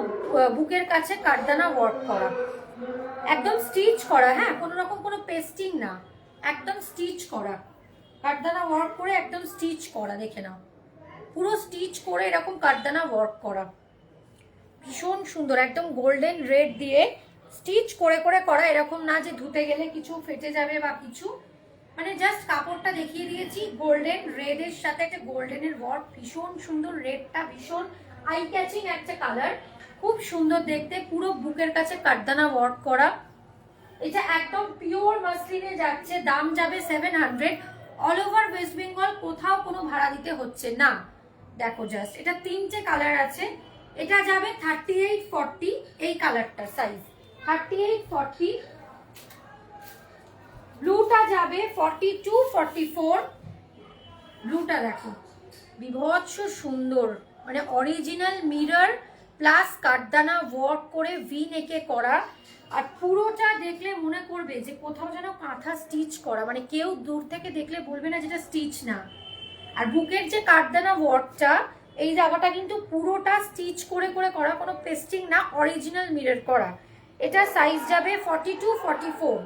বুকের কাছে কাঠদানা ওয়ার্ক করা, একদম স্টিচ করা, হ্যাঁ, কোনো রকম কোনো পেস্টিং না, একদম স্টিচ করা, কাঠদানা ওয়ার্ক করে একদম স্টিচ করা, দেখে নাও, পুরো স্টিচ করে এরকম কাঠদানা ওয়ার্ক করা, ভীষণ সুন্দর, একদম গোল্ডেন রেড দিয়ে স্টিচ করে করে করা, এরকম না যে ধুতে গেলে কিছু ফেটে যাবে বা কিছু, মানে জাস্ট কাপড়টা দেখিয়ে দিয়েছি, গোল্ডেন রেডের সাথে একটা গোল্ডেনের ওয়ার্ক, ভীষণ সুন্দর, রেডটা ভীষণ আই ক্যাচিং একটা কালার, খুব সুন্দর দেখতে, পুরো বুকের কাছে কাঠদানা ওয়ার্ক করা। এটা একদম পিওর মাসলিনে যাচ্ছে, দাম যাবে 700, অল ওভার ওয়েস্ট বেঙ্গল, কোথাও কোনো ভাড়া দিতে হচ্ছে না। দেখো জাস্ট, এটা তিনটে কালার আছে, এটা যাবে 38, 40, এই কালারটা সাইজ 38, 40, ব্লুটা যাবে 42, 44, ব্লুটা দেখো বিভৎস সুন্দর, মানে অরিজিনাল মিরর প্লাস কাঠদানা ওয়ার্ক করে ভি নেকে করা, আর পুরোটা দেখলে মনে করবে যে কোথাও যেন কাঁথা স্টিচ করা, মানে কেউ দূর থেকে দেখলে বলবে না যেটা স্টিচ না। আর বুকের যে কাঠদানা ওয়ার্কটা, এই জায়গাটা কিন্তু পুরোটা স্টিচ করে করে করা, কোনো পেস্টিং না, অরিজিনাল মিরর করা। এটা সাইজ যাবে 42, 44,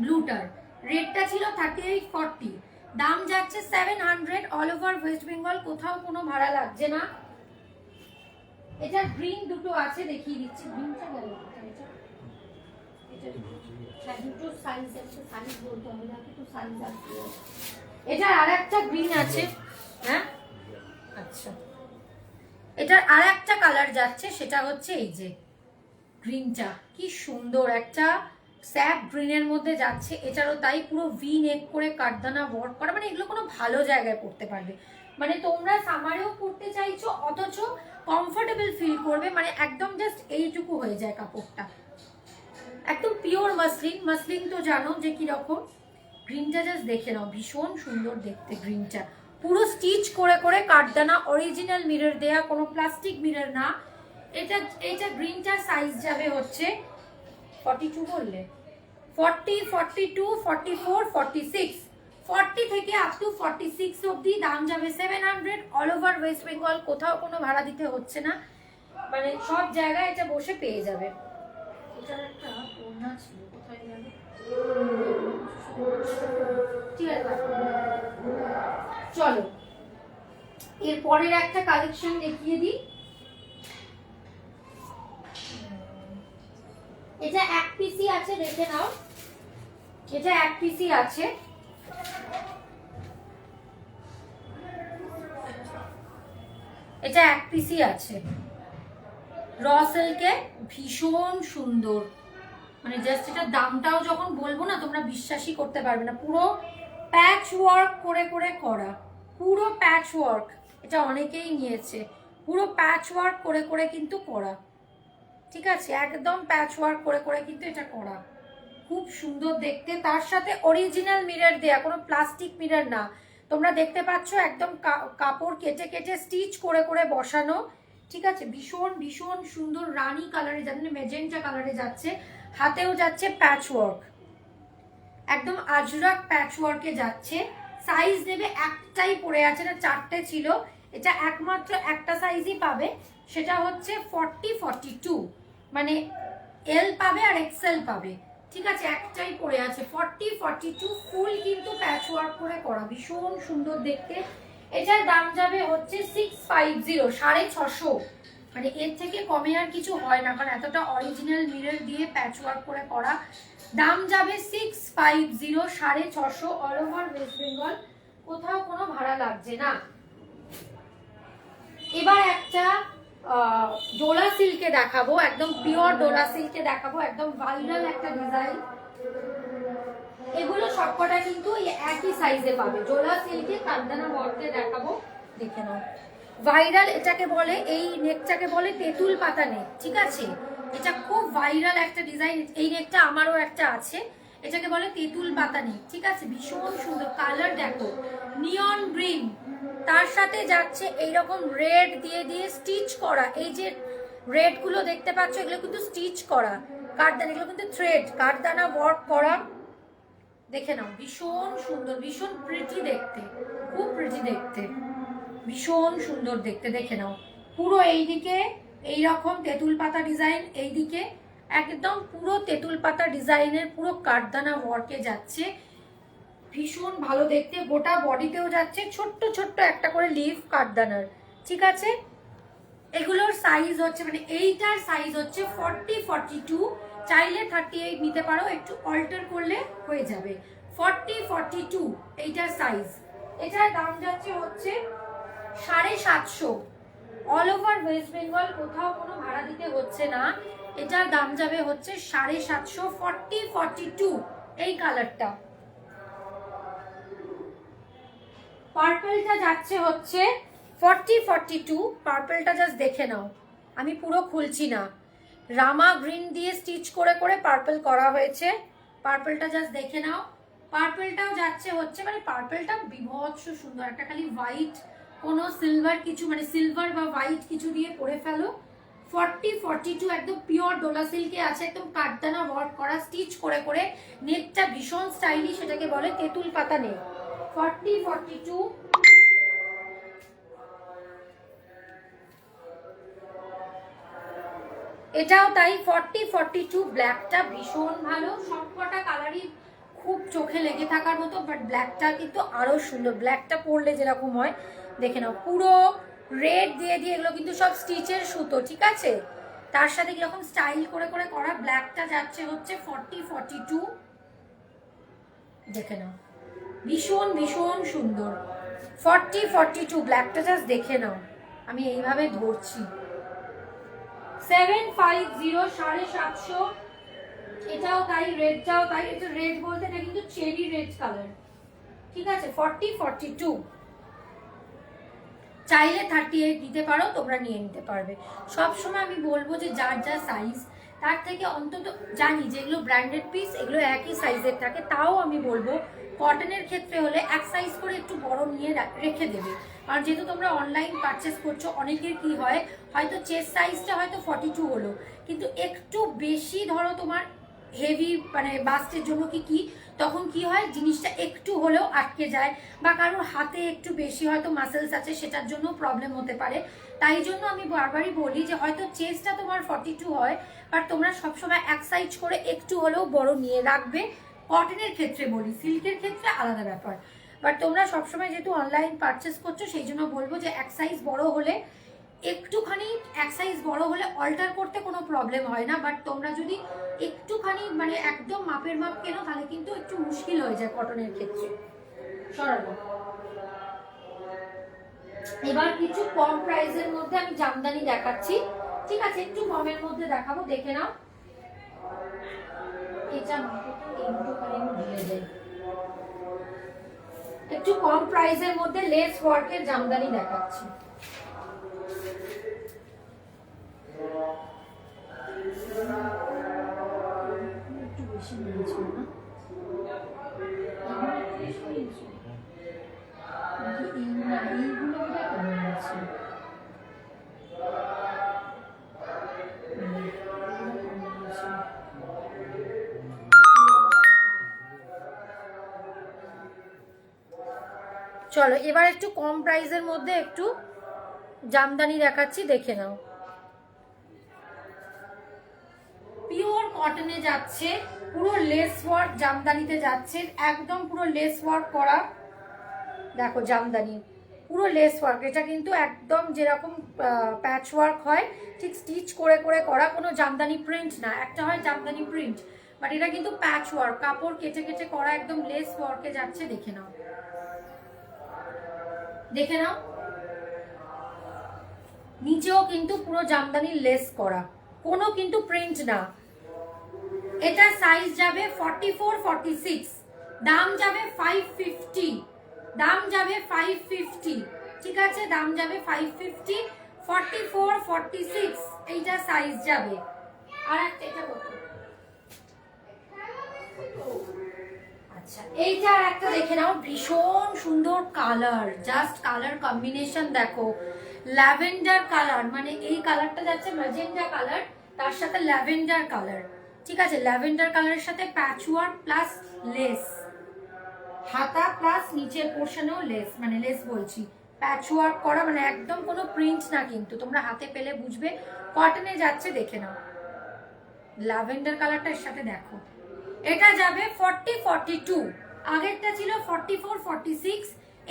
ব্লুটার, রেটটা ছিল 38, 40, দাম যাচ্ছে 700, অল ওভার ওয়েস্ট বেঙ্গল, কোথাও কোনো ভাড়া লাগছে না। এটা গ্রিন দুটো আছে, দেখিয়ে দিচ্ছি, গ্রিনটা গেল, দুটো সাইজ আছে, সাইজ বলতে হবে না, তো সাইজ আছে, এটা আর একটা গ্রিন আছে, হ্যাঁ, আচ্ছা, এটার আর একটা কালার যাচ্ছে, সেটা হচ্ছে এই যে গ্রিনটা, কি সুন্দর একটা স্যাপ গ্রিনের মধ্যে যাচ্ছে, এটারও তাই, পুরো ভি নেক করে কাঠদানা ওয়ার্ক করা, মানে এগুলো কোনো ভালো জায়গায় পড়তে পারবে, মানে তোমরা সামারেও পড়তে চাইছো অথচ কমফোর্টেবল ফিল করবে, মানে একদম জাস্ট এইটুকু হয়ে যায় কাপড়টা, একদম পিওর মাসলিন। মাসলিন তো জানো যে কিরকম, গ্রিনটা জাস্ট দেখে নাও, ভীষণ সুন্দর দেখতে গ্রিনটা, পুরো স্টিচ করে করে কাঠদানা, অরিজিনাল মিরর দেয়া, কোনো প্লাস্টিক মিরর না। এটা গ্রিনটার সাইজ যাবে হচ্ছে 42, বললে 40, 42, 44, 46, 40 থেকে আপ টু 46 অবধি, দাম যাবে 700, অল ওভার ওয়েস্ট বেঙ্গল, কোথাও কোনো ভাড়া দিতে হচ্ছে না, মানে সব জায়গায় এটা বসে পেয়ে যাবে। এটার একটা ওড়না ছিল, কোথায় গেল, ঠিক আছে, চলো এর পরের একটা কালেকশন দেখিয়ে দিই। এটা এক পিসি আছে, দেখে নাও, এটা এক পিসি আছে, এটা এক পিসি আছে, র সিল্কে, ভীষণ সুন্দর, মানে জাস্ট এটা দামটাও যখন বলবো না তোমরা বিশ্বাসই করতে পারবে না, পুরো প্যাচ ওয়ার্ক করে করে করা, পুরো প্যাচ ওয়ার্ক, এটা অনেকেই নিয়েছে, পুরো প্যাচ ওয়ার্ক করে করে কিন্তু করা, ঠিক আছে, একদম প্যাচ ওয়ার্ক করে করে কিন্তু এটা করা, খুব সুন্দর দেখতে, তার সাথে অরিজিনাল মিরর দেয়া, কোনো প্লাস্টিক মিরর না, তোমরা দেখতে পাচ্ছ একদম কাপড় কেটে কেটে স্টিচ করে করে বসানো, ঠিক আছে। ভীষণ ভীষণ সুন্দর রানী কালারে, যাচ্ছে মেজেন্টা কালারে যাচ্ছে, হাতেও যাচ্ছে প্যাচ ওয়ার্ক, একদম আজরাক প্যাচ ওয়ার্কে যাচ্ছে। সাইজ নেবে একটাই পড়ে আছে, না 4টে ছিল, এটা একমাত্র একটা সাইজই পাবে, সেটা হচ্ছে 40-42, মানে এল পাবে আর এক্সেল পাবে, ঠিক আছে। একটাই পড়ে আছে 40-42, ফুল কিন্তু প্যাচ ওয়ার্ক করে করা, ভীষণ সুন্দর দেখতে। এটার দাম যাবে হচ্ছে 650, 650, মানে এর থেকে কমে আর কিছু হয় না, কারণ এতটা অরিজিনাল মিরর দিয়ে প্যাচ ওয়ার্ক করে করা। দাম যাবে 650, 650, অল ওভার ওয়েস্ট বেঙ্গল, কোথাও কোনো ভাড়া লাগছে না। এবার একটা ডোলা সিল্কে দেখাবো, একদম পিওর ডোলা সিল্কে দেখাবো, একদম ভাইরাল একটা ডিজাইন। এগুলো সবকটা কিন্তু একই সাইজে পাবে। ডোলা সিল্কে কান্দানা ওয়ার্কে দেখাবো, দেখে নাও। ভাইরাল এটাকে বলে, এই নেকটাকে বলে তেঁতুল পাতা নেক, ঠিক আছে। এটা খুব ভাইরাল একটা ডিজাইন, এই নেকটা আমারও একটা আছে, এটাকে বলে তেঁতুল পাতা নেক, ঠিক আছে। ভীষণ সুন্দর কালার, দেখো নিয়ন গ্রিন, তার সাথে যাচ্ছে এইরকম রেড দিয়ে দিয়ে স্টিচ করা, এই যে রেড গুলো দেখতে পাচ্ছ এগুলো কিন্তু স্টিচ করা কাঠদানা, এগুলো কিন্তু থ্রেড কাঠদানা ওয়ার্ক করা, দেখে নাও। ভীষণ সুন্দর, ভীষণ প্রিটি দেখতে, খুব প্রিটি দেখতে, ভীষণ সুন্দর দেখতে, দেখে নাও। পুরো এইদিকে এইরকম তেঁতুল পাতা ডিজাইন, এইদিকে একদম পুরো তেঁতুল পাতা ডিজাইনের পুরো কাঠদানা ওয়ার্কে যাচ্ছে, ভীষণ ভালো দেখতে। গোটা বডিতেও যাচ্ছে ছোট্ট ছোট্ট একটা করে লিফ কাঠদানার, ঠিক আছে। এগুলোর সাইজ হচ্ছে, মানে এইটার সাইজ হচ্ছে 40-42, চাইলে 38 নিতে পারো, একটু অল্টার করলে হয়ে যাবে। 40-42 এইটার সাইজ। এটার দাম যাচ্ছে হচ্ছে 750, অল ওভার ওয়েস্ট বেঙ্গল, কোথাও কোনো ভাড়া দিতে হচ্ছে না। এটার দাম যাবে হচ্ছে 750, 40-42 এই কালারটা। পার্পলটা যাচ্ছে হচ্ছে 40-42, পার্পলটা জাস্ট দেখে নাও, আমি পুরো খুলছি না, রামা গ্রিন দিয়ে স্টিচ করে করে পার্পল করা হয়েছে, পার্পলটা জাস্ট দেখে নাও। পার্পলটাও যাচ্ছে হচ্ছে, মানে পার্পলটা বিভৎস সুন্দর, একটা খালি হোয়াইট কোনো সিলভার কিছু, মানে সিলভার বা হোয়াইট কিছু দিয়ে পরে ফেলো। 40-42 একদম পিওর ডোলা সিল্কে আছে, একদম কাঠদানা ওয়ার্ক করা, স্টিচ করে করে, নেটটা ভীষণ স্টাইলিশ, সেটাকে বলে তেঁতুল পাতা নেট। 40-42, এটাও তাই 40-42, ব্ল্যাকটা ভীষণ ভালো, সবকটা কালারই খুব চোখে লেগে থাকার মতো, বাট ব্ল্যাকটা কিন্তু আরো সুন্দর, ব্ল্যাকটা পরলে যেরকম হয়, দেখে নাও। পুরো রেড দিয়ে দিয়ে, এগুলো কিন্তু সব স্টিচের সুতো, ঠিক আছে, তার সাথে কিরকম স্টাইল করে করে করা। ব্ল্যাকটা যাচ্ছে হচ্ছে 40-42, দেখে নাও, ভীষণ ভীষণ সুন্দর। 40-42 ব্ল্যাকটা জাস্ট দেখে নাও, আমি এইভাবে ধরছি। 750, 750, এটাও তাই, রেডটাও তাই, এটা রেড বলতে এটা কিন্তু চেরি রেড কালার, ঠিক আছে। 40-42, চাইলে 38 দিতে পারো, তোমরা নিয়ে নিতে পারবে। সবসময় আমি বলবো যে যার যা সাইজ, তার থেকে অন্তত, জানি যেগুলো ব্র্যান্ডেড পিস এগুলো একই সাইজের থাকে, তাও আমি বলবো কটনের ক্ষেত্রে হলে এক সাইজ করে একটু বড় নিয়ে রেখে দেবে, কারণ যেহেতু তোমরা অনলাইন পারচেস করছো, অনেকের কি হয়, হয়তো চেস্ট সাইজটা হয়তো 42 হলো, কিন্তু একটু বেশি ধরো তোমার হেভি, মানে বাস্টের জন্য কি তখন কি হয়, জিনিসটা একটু হলেও আটকে যায়, বা কারোর হাতে একটু বেশি হয়তো মাসেলস আছে, সেটার জন্য প্রবলেম হতে পারে। তাই জন্য আমি বারবারই বলি যে হয়তো চেস্টটা তোমার 42 হয়, বাট তোমরা সবসময় এক সাইজ করে একটু হলেও বড় নিয়ে রাখবে। কটনের ক্ষেত্রে বলি, সিল্কের ক্ষেত্রে আলাদা ব্যাপার, বাট তোমরা সবসময় যেহেতু অনলাইন পারচেস করছো, সেই জন্য বলবো যে এক সাইজ বড় হলে, একটুখানি এক সাইজ বড় হলে অল্টার করতে কোনো প্রবলেম হয় না, বাট তোমরা যদি একটুখানি মানে একদম মাপের মাপ কেনো, তাহলে কিন্তু একটু মুশকিল হয়ে যায় কটনের ক্ষেত্রে। সরাবো। এবার কিছু কম প্রাইসের মধ্যে আমি জামদানি দেখাচ্ছি, ঠিক আছে, একটু কমের মধ্যে দেখাবো, দেখে নাও। এটা একটু কম প্রাইসের মধ্যে লেস ওয়ার্কের জামদানি দেখাচ্ছি। একটু বেশি নিয়েছি না, চলো এবার একটু কম প্রাইসের মধ্যে একটু জামদানি দেখাচ্ছি, দেখে নাও। পিওর কটনে যাচ্ছে, পুরো লেস ওয়ার্ক জামদানিতে যাচ্ছে, একদম পুরো লেস ওয়ার্ক করা। দেখো জামদানি পুরো লেস ওয়ার্ক, এটা কিন্তু একদম যেরকম প্যাচ ওয়ার্ক হয় ঠিক স্টিচ করে করে করা, কোনো জামদানি প্রিন্ট না। একটা হয় জামদানি প্রিন্ট, বাট এটা কিন্তু প্যাচ ওয়ার্ক, কাপড় কেটে কেটে করা, একদম লেস ওয়ার্কে যাচ্ছে। দেখে নাও, দেখে নাও, নিচেও কিন্তু পুরো জামদানির লেস করা, কোনো কিন্তু প্রিন্ট না। এটা সাইজ যাবে 44 46, দাম যাবে 550, দাম যাবে 550, ঠিক আছে, দাম যাবে 550। 44 46 এইটা সাইজ যাবে। আর একটা এটা কত? আচ্ছা এইটা আর একটা দেখে নাও, ভীষণ সুন্দর কালার, জাস্ট কালার কম্বিনেশন দেখো, ল্যাভেন্ডার কালার, মানে এই কালারটা যাচ্ছে ম্যাজেন্ডা কালার, তার সাথে ল্যাভেন্ডার কালার, ঠিক আছে, ল্যাভেন্ডার কালারের সাথে প্যাচওয়ার্ক প্লাস লেস, হাতা প্লাস নিচের পোর্শনেও লেস, মানে লেস বলছি প্যাচওয়ার্ক করা, মানে একদম কোনো প্রিন্ট না, কিন্তু তোমরা হাতে পেলে বুঝবে কটনে যাচ্ছে। দেখে নাও ল্যাভেন্ডার কালারটা এর সাথে দেখো। এটা যাবে 40 42, আগেরটা ছিল 44 46,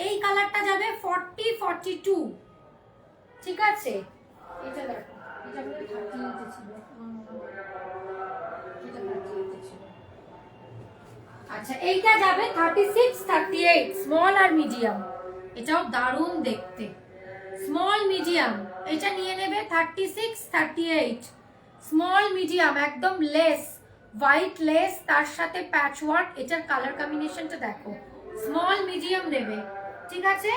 এই কালারটা যাবে 40 42, ঠিক আছে। এটা দেখো, এটা বলে 38 ছিল, এটা 38 ছিল। আচ্ছা এইটা যাবে 36 38, স্মল আর মিডিয়াম, এটাও দারুণ দেখতে, স্মল মিডিয়াম, এটা নিয়ে নেবে 36 38, স্মল মিডিয়াম, একদম লেস, হোয়াইট লেস তার সাথে প্যাচওয়ার্ক, এটার কালার কম্বিনেশনটা দেখো, স্মল মিডিয়াম নেবে, ঠিক আছে।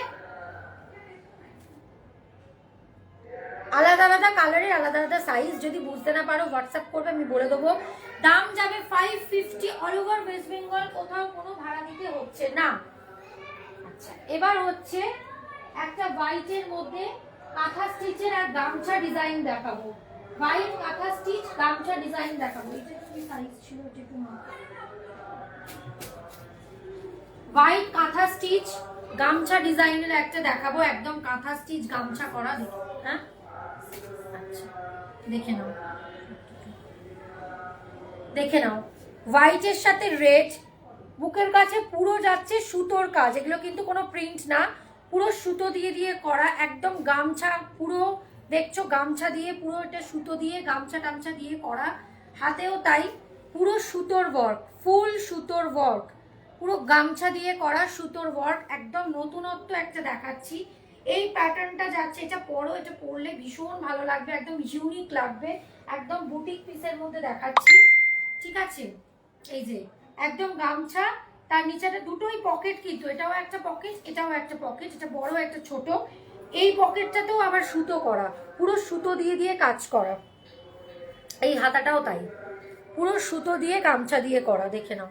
আলাদা আলাদা কালারের আলাদা আলাদা সাইজ, যদি বুঝতে না পারো হোয়াটসঅ্যাপ করবে, আমি বলে দেবো। দাম যাবে 550, অল ওভার ওয়েস্ট বেঙ্গল, কোথাও কোনো ভাড়া দিতে হচ্ছে না। আচ্ছা এবার হচ্ছে একটা হোয়াইটের মধ্যে কাঁথা স্টিচের আর গামছা ডিজাইন দেখাবো, হোয়াইট কাঁথা স্টিচ গামছা ডিজাইন দেখাবো। এটা কি সাইজ ছিল, এটা একটু হোয়াইট কাঁথা স্টিচ গামছা ডিজাইনের একটা দেখাবো, একদম কাঁথা স্টিচ গামছা করা, দেখো হ্যাঁ। আচ্ছা দেখে নাও, দেখে নাও, হোয়াইটের সাথে রেড, বুকের কাছে পুরো যাচ্ছে সুতোর কাজ, এগুলো কিন্তু কোনো প্রিন্ট না, পুরো সুতো দিয়ে দিয়ে করা, একদম গামছা পুরো দেখছো, গামছা দিয়ে পুরো এটা সুতো দিয়ে গামছা টামছা দিয়ে করা, হাতেও তাই পুরো সুতোর ওয়ার্ক, ফুল সুতোর ওয়ার্ক, পুরো গামছা দিয়ে করা সুতোর ওয়ার্ক, একদম নতুনত্ব একটা দেখাচ্ছি। এই প্যাটার্নটা যাচ্ছে, এটা পরো, এটা পরলে ভীষণ ভালো লাগবে, একদম ইউনিক লাগবে, একদম বুটিক পিসের মধ্যে দেখাচ্ছি, ঠিক আছে। এই যে একদম গামছা, তার নিচেটা দুটোই পকেট, কিন্তু এটাও একটা পকেট এটাও একটা পকেট, এটা বড় একটা ছোট, এই পকেটটাতেও আবার সুতো করা, পুরো সুতো দিয়ে দিয়ে কাজ করা, এই হাতাটাও তাই পুরো সুতো দিয়ে গামছা দিয়ে করা, দেখে নাও।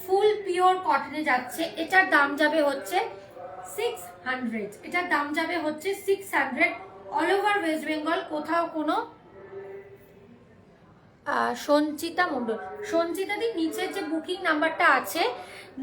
ফুল পিওর কটনে যাচ্ছে, এটার দাম যাবে হচ্ছে 600, এটার দাম যাবে হচ্ছে 600, অল ওভার ওয়েস্ট বেঙ্গল, কোথাও কোনো। সঞ্চিতা মণ্ডল, সঞ্চিতা দি নিচের যে বুকিং নাম্বারটা আছে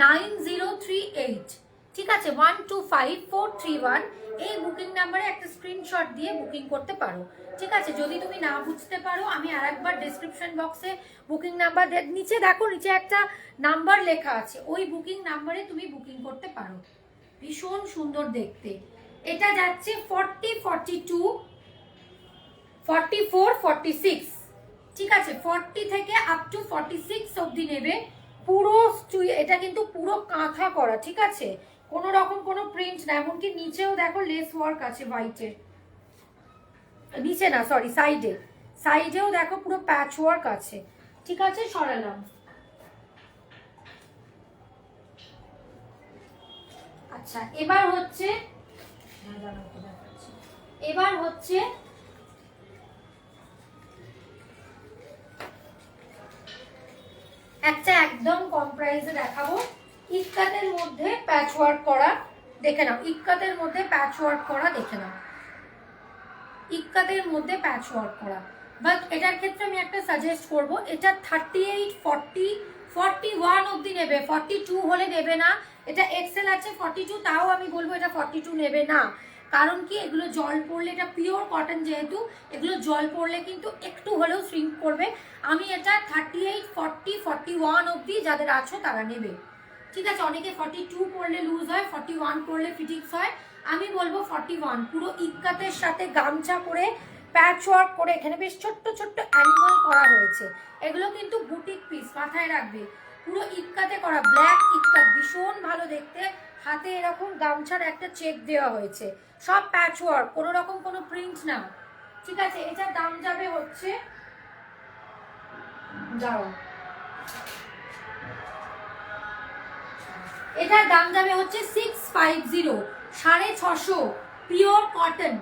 9038, ঠিক আছে, 125431, এই বুকিং নাম্বারে একটা স্ক্রিনশট দিয়ে বুকিং করতে পারো, ঠিক আছে। যদি তুমি না বুঝতে পারো, আমি আরেকবার ডেসক্রিপশন বক্সে বুকিং নাম্বার নিচে দেখো, নিচে একটা নাম্বার লেখা আছে, ওই বুকিং নাম্বারে তুমি বুকিং করতে পারো, ভীষণ সুন্দর দেখতে। এটা যাচ্ছে 40 42 44 46, ঠিক আছে, 40 থেকে আপ টু 46 অবধি নেবে, পুরো এটা কিন্তু পুরো কাঁথা করা, ঠিক আছে, কোনো রকম কোনো প্রিন্ট না, এমনকি নিচেও দেখো লেস ওয়ার্ক আছে হোয়াইটের, নিচে না সরি সাইডে, সাইডেও দেখো পুরো প্যাচ ওয়ার্ক আছে, ঠিক আছে, সরালাম। আচ্ছা এবার হচ্ছে একটা একদম কম প্রাইসে দেখাবো, ইক্কাতের মধ্যে প্যাচ ওয়ার্ক করা, দেখে নাও, ইক্কাতের মধ্যে প্যাচ ওয়ার্ক করা, দেখে নাও, ইক্কাতের মধ্যে প্যাচ ওয়ার্ক করা। বাট এটার ক্ষেত্রে আমি একটা সাজেস্ট করব, এটা 38 40 41 অবধি নেবে, 42 হলে নেবে না। এটা এক্সেল আছে 42, তাও আমি বলবো এটা 42 নেবে না। কারণ কি, এগুলো জল পড়লে, এটা পিওর কটন যেহেতু, এগুলো জল পড়লে কিন্তু একটু হলেও শ্রিঙ্ক করবে। আমি এটা 38, 40, 41 অবধি যাদের আছো তারা নেবে, ঠিক আছে। অনেকে 42 পড়লে লুজ হয়, 41 পড়লে ফিটিংস হয়। আমি বলবো 41। পুরো ইক্কাতের সাথে গামছা করে, প্যাচ ওয়ার্ক করে, এখানে বেশ ছোট্ট ছোট্ট অ্যানিমাল করা হয়েছে। এগুলো কিন্তু বুটিক পিস, মাথায় রাখবে। পুরো ইক্কাতে করা, ব্ল্যাক ইক্কাত, ভীষণ ভালো দেখতে। হাতে এরকম গামছার একটা চেক দেওয়া হয়েছে, সব প্যাচ ওয়ার্ক, কোনো রকম কোনো প্রিন্ট না, ঠিক আছে। এটার দাম যাবে হচ্ছে, দাঁড়াও, এটার দাম যাবে হচ্ছে 650, 650, পিওর কটন,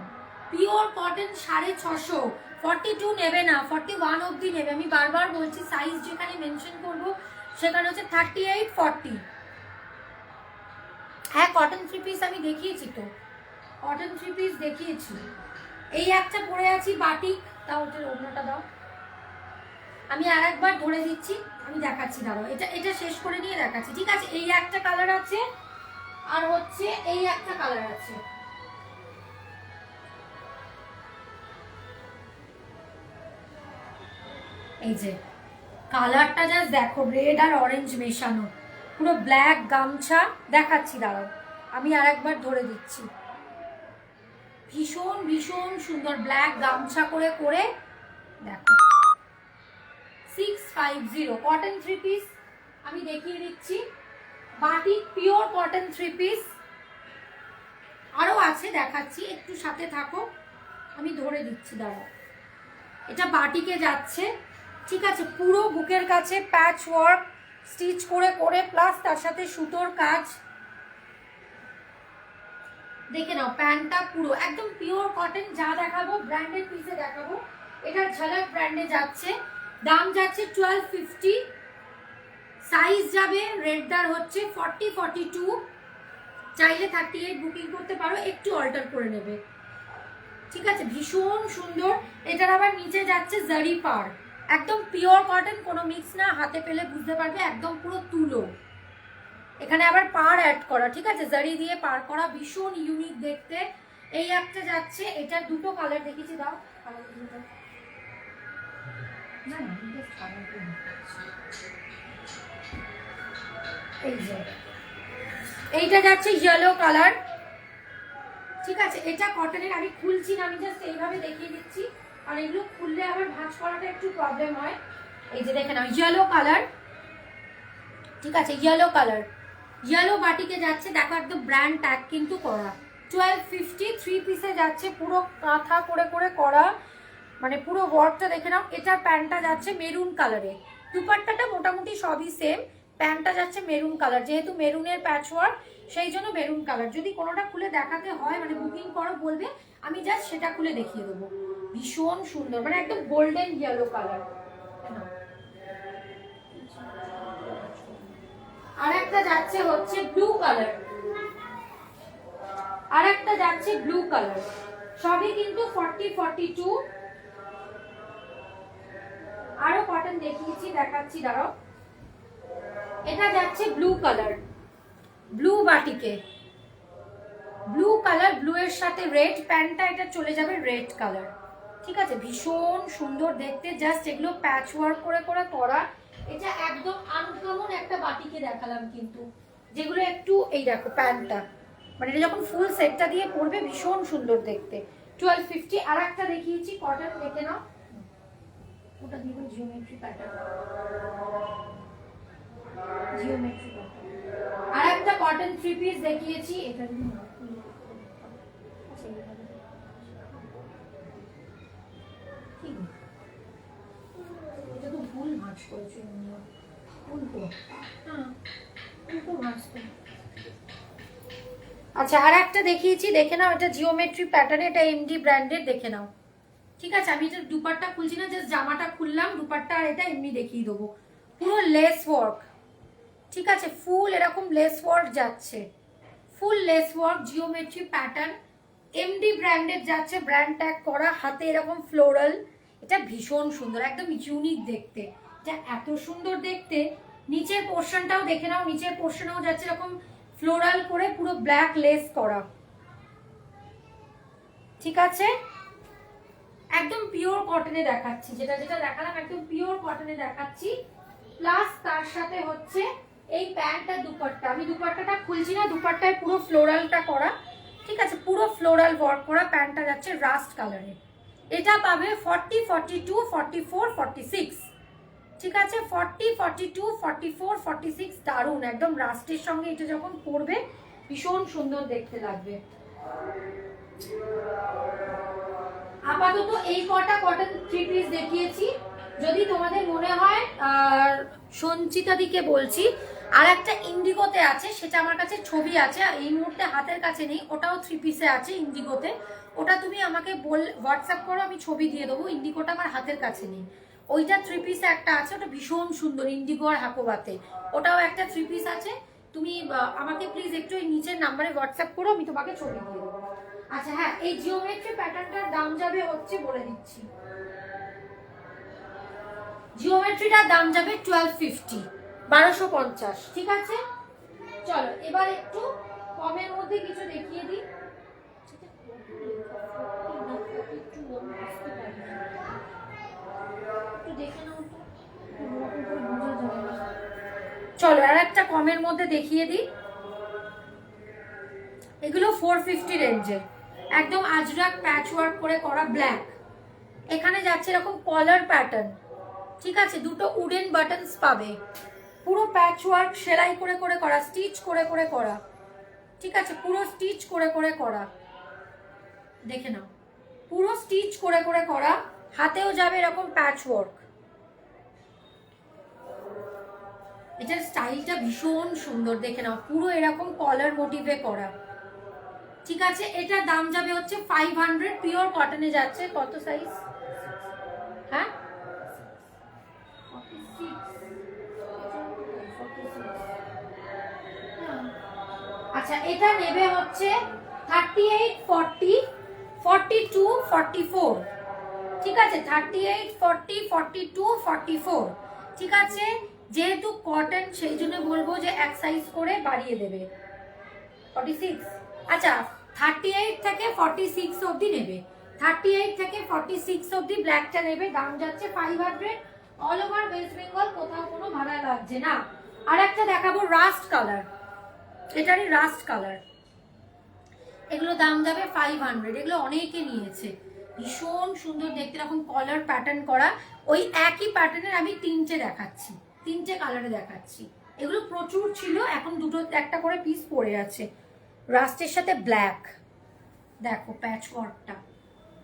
পিওর কটন 650। 42 নেবে না, 41 অবধি নেবে। আমি বারবার বলছি, সাইজ যেখানে মেনশন করবো সেখানে হচ্ছে 38, 40। হ্যাঁ, কটন থ্রি পিস আমি দেখিয়েছি তো, কটন থ্রি পিস দেখিয়েছি। এই একটা পরে আছি বাটিক, তাও ওটার অন্যটা দাও, আমি আর একবার ধরে দিচ্ছি, আমি দেখাচ্ছি, দাঁড়াও, এটা শেষ করে নিয়ে দেখাচ্ছি, ঠিক আছে। এই একটা কালার আছে, আর হচ্ছে এই একটা কালার আছে। এই যে কালারটা জাস্ট দেখো, রেড আর অরেঞ্জ মেশানো, পুরো ব্ল্যাক গামছা, দেখাচ্ছি, দাঁড়াও আমি আর একবার ধরে দিচ্ছি। ভীষণ ভীষণ সুন্দর ব্ল্যাক গামছা করে করে, দেখো 650 কটন থ্রি পিস আমি দেখিয়ে দিচ্ছি। Batik pure cotton three piece আরো আছে, দেখাচ্ছি, একটু সাথে থাকো, আমি ধরে দিচ্ছি, দাঁড়াও। এটা বাটিকে যাচ্ছে, ঠিক আছে। পুরো বুকের কাছে প্যাচ ওয়ার্ক স্টিচ করে করে, প্লাস তার সাথে সুতোর কাজ, দেখে নাও। প্যান্টটা পুরো একদম পিওর কটন, যা দেখাবো ব্র্যান্ডেড পিসে দেখাবো। এটা ঝলক ব্র্যান্ডে যাচ্ছে, দাম যাচ্ছে 1250, সাইজ যাবে রেডদার হচ্ছে 40, 42, চাইলে 38 বুকিং করতে পারো, একটু অল্টার করে নেবে, ঠিক আছে। ভীষণ সুন্দর। এটার আবার নিচে যাচ্ছে জারি পার, একদম পিওর কটন, কোনো মিক্স না, হাতে পেলে বুঝতে পারবে, একদম পুরো তুলো। এখানে আবার পার অ্যাড করা, ঠিক আছে, জারি দিয়ে পার করা, ভীষণ ইউনিক দেখতে। এই একটা যাচ্ছে, এটার দুটো কালার দেখেছি, দাও না, এই যে এইটা যাচ্ছে ইয়েলো কালার, ঠিক আছে। এটা কটনের, আমি খুলছি না, আমি জাস্ট এইভাবে দেখিয়ে দিচ্ছি, আর এগুলো খুললে আবার ভাঁজ করাটা একটু প্রবলেম হয়। এই যে দেখে নাও, ইয়েলো কালার, ঠিক আছে, ইয়েলো কালার, ইয়েলো বাটিকে যাচ্ছে, দেখো একদম ব্র্যান্ড ট্যাগ কিন্তু করা। 1250, থ্রি পিসে যাচ্ছে, পুরো কাঁথা করে করে করা, মানে পুরো ওয়ার্কটা দেখে নাও। এটার প্যান্টটা যাচ্ছে মেরুন কালারে, দুপাট্টাটা মোটামুটি সবই সেম, প্যান্টটা যাচ্ছে মেরুন কালার, যেহেতু মেরুনের প্যাচ ওয়ার্ক সেই জন্য মেরুন কালার। যদি কোনোটা খুলে দেখাতে হয়, মানে বুকিং করো বলবে, আমি জাস্ট সেটা খুলে দেখিয়ে দেবো। ভীষণ সুন্দর, মানে একদম গোল্ডেন ইয়েলো কালার। আর একটা যাচ্ছে হচ্ছে ব্লু কালার, আর একটা যাচ্ছে ব্লু কালার, সবই কিন্তু 40, 42। আরো কটন দেখিয়েছি, দেখাচ্ছি, দাঁড়াও। এটা যাচ্ছে ব্লু কালার, ব্লু বাটিকে, ব্লু কালার, ব্লু এর সাথে রেড, প্যান্টটা এটা চলে যাবে রেড কালার, ঠিক আছে। ভীষণ সুন্দর দেখতে, জাস্ট এগুলো প্যাচ ওয়ার্ক করে করে করা। এটা একদম আনকমন একটা বাটিকে দেখালাম কিন্তু, যেগুলো একটু, এই দেখো প্যান্টটা, মানে এটা যখন ফুল সেটটা দিয়ে পরবে ভীষণ সুন্দর দেখতে। 1250। আর একটা দেখিয়েছি কটন, দেখে নাও, ওটা দিব জিওমেট্রি প্যাটার্ন, জিওমেট্রি প্যাটার্ন। আর একটা কটন থ্রি পিস দেখিয়েছি, এটা যদি না এটা তো ভুল ভাঁজ করেছো, উল্টো, হ্যাঁ উল্টো ভাঁজতে। আচ্ছা, আর একটা দেখিয়েছি, দেখে নাও, এটা জিওমেট্রি প্যাটার্ন, এটা এমডি ব্র্যান্ডের, দেখে নাও, ঠিক আছে। আমি এটা দুপাট্টা খুলছি না, জাস্ট জামাটা খুললাম, দুপাট্টা আর এটা এমনি দেখিয়ে দেবো। পুরো লেস ওয়ার্ক, ঠিক আছে, ফুল এরকম লেস ওয়ার্ক যাচ্ছে, full lace work, geometry pattern, MD ব্র্যান্ডের যাচ্ছে, ব্র্যান্ড ট্যাগ করা, হাতে এরকম ফ্লোরাল। এটা ভীষণ সুন্দর, একদম ইউনিক দেখতে, এটা এত সুন্দর দেখতে, নিচের পোর্শনটাও দেখে নাও, নিচের পোর্শনেও যাচ্ছে এরকম ফ্লোরাল করে পুরো ব্ল্যাক লেস করা, ঠিক আছে? একদম পিওর কটনে দেখাচ্ছি, যেটা যেটা দেখালাম একদম পিওর কটনে দেখাচ্ছি। প্লাস তার সাথে হচ্ছে এই প্যান্টটা দুপাট্টা, আমি দুপাট্টাটা খুলছি না, দুপাট্টায় পুরো ফ্লোরালটা করা, ঠিক আছে? পুরো ফ্লোরাল ওয়ার্ক করা, প্যান্টটা যাচ্ছে রাস্ট কালারে। এটা পাবে 40, 42, 44, 46, ঠিক আছে? 40, 42, 44, 46, দারুন একদম রাস্টের সঙ্গে এটা যখন পরবে ভীষণ সুন্দর দেখতে লাগবে। আপাতত এই কটা কটন থ্রি পিস দেখিয়েছি। যদি তোমাদের মনে হয়, সঞ্চিতা দিকে বলছি, আর একটা ইন্ডিগোতে আছে, সেটা আমার কাছে ছবি আছে, এই মুহূর্তে হাতের কাছে নেই, ওটাও থ্রি পিসে আছে ইন্ডিগোতে, ওটা তুমি আমাকে হোয়াটসঅ্যাপ করো, আমি ছবি দিয়ে দেবো। ইন্ডিগোটা আমার হাতের কাছে নেই, ওইটা থ্রি পিসে একটা আছে, ওটা ভীষণ সুন্দর, ইন্ডিগো আর হাকোবাতে, ওটাও একটা থ্রি পিস আছে। তুমি আমাকে প্লিজ একটু এই নিচের নাম্বারে হোয়াটসঅ্যাপ করো, আমি তোমাকে ছবি দিয়ে দেবো। আচ্ছা হ্যাঁ, এই জিওমেট্রি প্যাটার্নটার দাম যাবে হচ্ছে, বলে দিচ্ছি, জিওমেট্রিটার দাম যাবে 1250, 1250, ঠিক আছে? চলো এবার একটু কমের মধ্যে কিছু দেখিয়ে দিই। চলো আর একটা কমের মধ্যে দেখিয়ে দিই। এগুলো 450 রেঞ্জের, একদম আজরাক প্যাচ ওয়ার্ক করে করা ব্ল্যাক, এখানে যাচ্ছে এরকম কলার প্যাটার্ন, ঠিক আছে? দুটো উডেন বাটনস পাবে, পুরো প্যাচ ওয়ার্ক সেলাই করে করে করা, স্টিচ করে করে করা, ঠিক আছে? পুরো স্টিচ করে করে করা, দেখে নাও, পুরো স্টিচ করে করে করা, হাতেও যাবে এরকম প্যাচ ওয়ার্ক। এটার স্টাইলটা ভীষণ সুন্দর, দেখে নাও, পুরো এরকম কলার মোটিভে করা, ঠিক আছে? এটার দাম যাবে হচ্ছে 500, পিওর কটনে যাচ্ছে। কত সাইজ? হ্যাঁ, আচ্ছা এটা নেবে হচ্ছে 38, 40, 42, 44, ঠিক আছে? 38, 40, 42, 44, ঠিক আছে? যেহেতু কটন সেই জন্য বলবো যে এক সাইজ করে বাড়িয়ে দেবে, 46, আচ্ছা 38 থেকে 46 অবধি নেবে, 38 থেকে 46 অবধি ব্ল্যাকটা নেবে, দাম যাচ্ছে 500, অল ওভার ওয়েস্ট বেঙ্গল, কোথাও কোনো ভাড়া লাগছে না। আর একটা দেখাবো রাস্ট কালার, এটারই রাস্ট কালার, এগুলো দাম যাবে 500, এগুলো অনেকে নিয়েছে, ভীষণ সুন্দর দেখতে, এরকম কলার প্যাটার্ন করা, ওই একই প্যাটার্নের আমি তিনটে দেখাচ্ছি, তিনটে কালারে দেখাচ্ছি, এগুলো প্রচুর ছিল, এখন দুটো একটা করে পিস পড়ে আছে। রাস্টের সাথে ব্ল্যাক, দেখো প্যাচ ওয়ার্কটা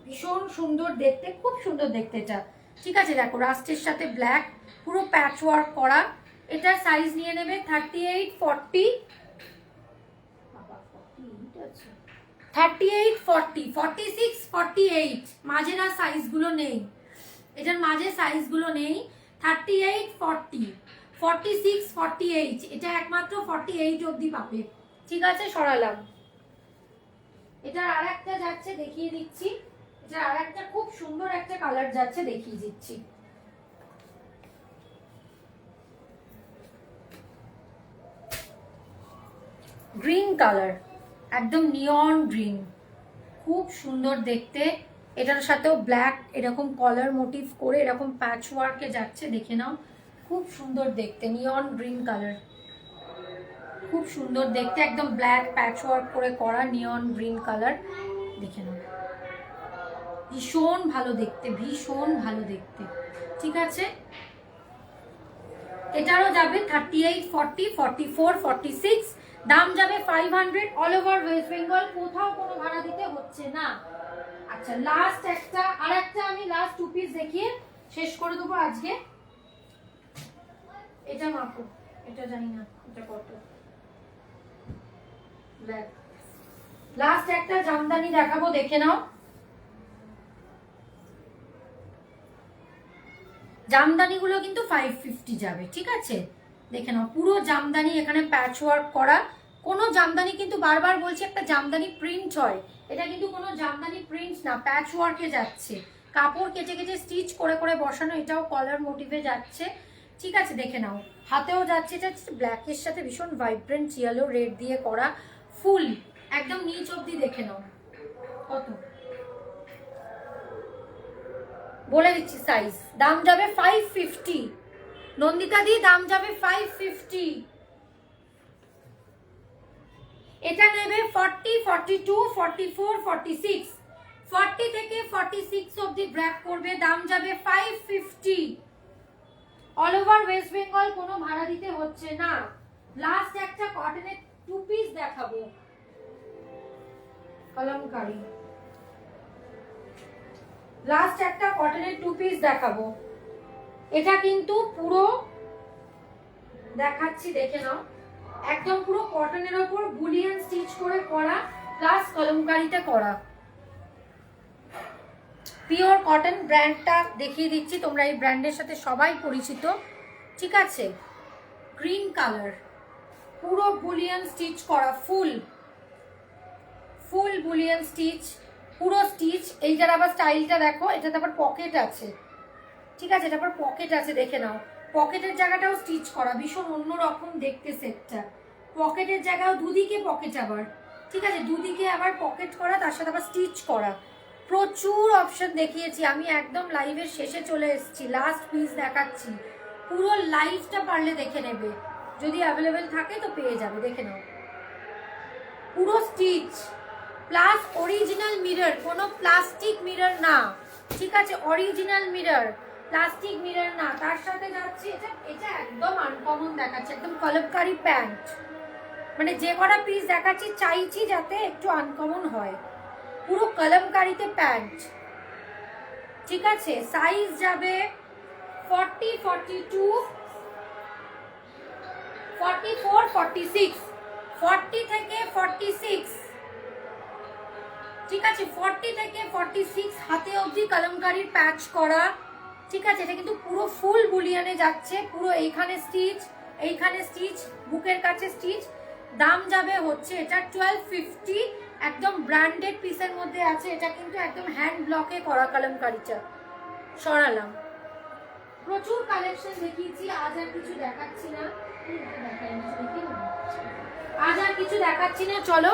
ভীষণ সুন্দর দেখতে, খুব সুন্দর দেখতে এটা, ঠিক আছে? দেখো রাস্টের সাথে ব্ল্যাক, পুরো প্যাচ ওয়ার্ক করা, এটার সাইজ নিয়ে নেবে 38, 40, 38, 40, 46, 48, মাঝের আর সাইজগুলো নেই, এটার মাঝে সাইজগুলো নেই। 38, 40, 46, 48, এটা একমাত্র 48 অবধি পাবে, ঠিক আছে? সরালাম। এটার আর একটা যাচ্ছে, দেখিয়ে দিচ্ছি, এটার আর একটা খুব সুন্দর একটা কালার যাচ্ছে, দেখিয়ে দিচ্ছি। গ্রিন কালার, একদম নিয়ন গ্রিন, খুব সুন্দর দেখতে, এটার সাথেও ব্ল্যাক এরকম কলার মোটিভ করে এরকম প্যাচ ওয়ার্কে যাচ্ছে, দেখে নাও, খুব সুন্দর দেখতে, নিয়ন গ্রিন কালার, খুব সুন্দর দেখতে, একদম ব্ল্যাক প্যাচ ওয়ার্ক করে করা নিয়ন গ্রিন কালার, দেখে নাও, ভীষণ ভালো দেখতে, ভীষণ ভালো দেখতে, ঠিক আছে? এটারও যাবে 38, 40, 44, 46, দাম যাবে 500, অল ওভার ওয়েস্ট বেঙ্গল, কোথাও কোনো ভাড়া দিতে হচ্ছে না। আচ্ছা লাস্ট একটা, আর একটা আমি লাস্ট টু পিস দেখিয়ে শেষ করে দেবো আজকে। এটা মাপো, এটা জানি না এটা কত, লাস্ট একটা জামদানি দেখাবো, দেখে নাও, জামদানিগুলো কিন্তু 550 যাবে, ঠিক আছে? দেখে নাও, পুরো জামদানি, এখানে প্যাচ ওয়ার্ক করা, কোনো জামদানি কিন্তু বারবার বলছি একটা জামদানি প্রিন্ট হয়, এটা কিন্তু কোনো জামদানি প্রিন্ট না, প্যাচ ওয়ার্কে যাচ্ছে, কাপড় কেটে কেটে স্টিচ করে করে বসানো, এটাও কলার মোটিভে যাচ্ছে, ঠিক আছে, দেখে নাও। হাতেও যাচ্ছে, এটা ব্ল্যাকের সাথে ভীষণ ভাইব্রেন্ট ইয়েলো রেড দিয়ে করা, ফুল একদম নিচ অব্দি। দেখে নাও কত, বলে দিচ্ছি সাইজ। দাম যাবে 550 নন্দিতা দি, দাম যাবে 550। এটা নেবে 40, 42, 44, 46, 40 থেকে 46 অবধি ব্র্যাক করবে, দাম যাবে 550। অল ওভার ওয়েস্ট বেঙ্গল, কোনো ভাড়া দিতে হচ্ছে না। লাস্ট একটা কটনের 2 পিস দেখাবো, কলমকারী। লাস্ট একটা কটনের 2 পিস দেখাবো। এটা কিন্তু পুরো দেখাচ্ছি, দেখে নাও। একদম পুরো কটনের ওপর বুলিয়ান স্টিচ করে করা, প্লাস কলমকারিতে করা, পিওর কটন। ব্র্যান্ডটা দেখিয়ে দিচ্ছি, তোমরা এই ব্র্যান্ডের সাথে সবাই পরিচিত। ঠিক আছে, গ্রিন কালার, পুরো বুলিয়ান স্টিচ করা, ফুল বুলিয়ান স্টিচ, পুরো স্টিচ। এইটার আবার স্টাইলটা দেখো, এটাতে আবার পকেট আছে। ঠিক আছে, এটা আবার পকেট আছে, দেখে নাও। পকেটের জায়গাটাও স্টিচ করা, ভীষণ অন্যরকম দেখতে সেটটা। পকেটের জায়গাও দুদিকে পকেট আবার, ঠিক আছে, দুদিকে আবার পকেট করা, তার সাথে আবার স্টিচ করা। প্রচুর অপশন দেখিয়েছি আমি, একদম লাইভের শেষে চলে এসেছি, লাস্ট পিস দেখাচ্ছি। পুরো লাইভটা পারলে দেখে নেবে, যদি অ্যাভেলেবেল থাকে তো পেয়ে যাবে, দেখে নাও। পুরো স্টিচ প্লাস অরিজিনাল মিরর, কোনো প্লাস্টিক মিরর না। ঠিক আছে, অরিজিনাল মিরর, প্লাস্টিক মিরর না। তার সাথে যাচ্ছে এটা একদম আনকমন দেখাচ্ছে, একদম কলমকারি প্যান্ট। মানে যে কটা পিস দেখাচ্ছি চাইছি যাতে একটু আনকমন হয়, পুরো কলমকারিতে প্যান্ট। ঠিক আছে, সাইজ যাবে 40, 42, 44, 46, 40 থেকে 46। ঠিক আছে, 40 থেকে 46 হাতে অবধি কলমকারির প্যাচ করা। ঠিক আছে, এটা কিন্তু পুরো ফুল বুলিয়ানে যাচ্ছে, পুরো এইখানে স্টিচ, এইখানে স্টিচ, বুকের কাছে স্টিচ। দাম যাবে হচ্ছে এটা 1250, একদম ব্র্যান্ডেড পিসের মধ্যে আছে। এটা কিন্তু একদম হ্যান্ড ব্লকে করা কলমকারিটা। সরালাম, প্রচুর কালেকশন দেখিয়েছি, আজ আর কিছু দেখাচ্ছি না। আজ আর কিছু দেখাচ্ছি না, চলো।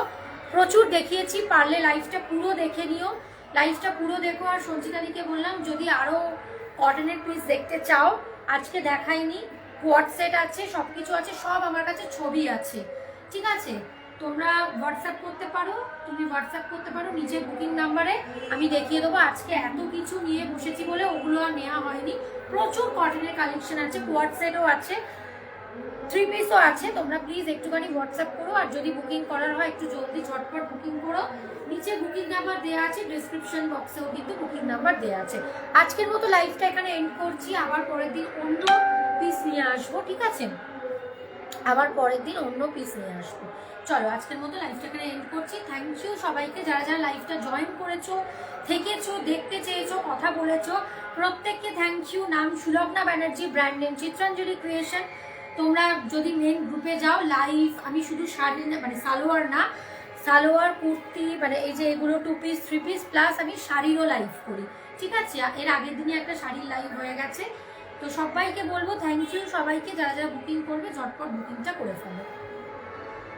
প্রচুর দেখিয়েছি, পারলে লাইভটা পুরো দেখে নিও, লাইভটা পুরো দেখো। আর সঞ্চিতাদিকে বললাম যদি আরো কটনের পিস দেখতে চাও, আজকে দেখাইনি, হোয়াটসঅ্যাপ আছে, সবকিছু আছে, সব আমার কাছে ছবি আছে। ঠিক আছে, তোমরা হোয়াটসঅ্যাপ করতে পারো, তুমি হোয়াটসঅ্যাপ করতে পারো নিচে বুকিং নাম্বারে, আমি দেখিয়ে দেবো। আজকে এত কিছু নিয়ে বসেছি বলে ওগুলো আর নেওয়া হয়নি। প্রচুর কটনের কালেকশন আছে, হোয়াটসঅ্যাপও আছে, 3 পিসও আছে। তোমরা প্লিজ একটুখানি হোয়াটসঅ্যাপ করো, আর যদি বুকিং করার হয় একটু জলদি ঝটপট বুকিং করো। নিচে বুকিং নাম্বার দেওয়া আছে, ডিসক্রিপশন বক্সেও কিন্তু বুকিং নাম্বার দেওয়া আছে। আজকের মতো লাইভটা এখানে এন্ড করছি, আবার পরের দিন অন্য পিস নিয়ে আসবো। ঠিক আছে, আবার পরের দিন অন্য পিস নিয়ে আসবো। চলো, আজকের মতো লাইভটা এখানে এন্ড করছি। থ্যাংক ইউ সবাইকে, যারা যারা লাইভটা জয়েন করেছো, থেকেছো, দেখতে চেয়েছো, কথা বলেছো, প্রত্যেককে থ্যাংক ইউ। নাম Sulagna Banerjee, brand name Chitranjali creation. তোমরা যদি মেন গ্রুপে যাও, লাইভ আমি শুধু শাড়ি মানে সালোয়ার না, সালোয়ার, কুর্তি, মানে এই যে এগুলো 2 পিস 3 পিস প্লাস আমি শাড়িরও লাইভ করি। ঠিক আছে, এর আগের দিনই একটা শাড়ির লাইভ হয়ে গেছে। তো সবাইকে বলবো থ্যাংক ইউ সবাইকে, যারা যারা বুকিং করবে ঝটপট বুকিংটা করে ফেলো।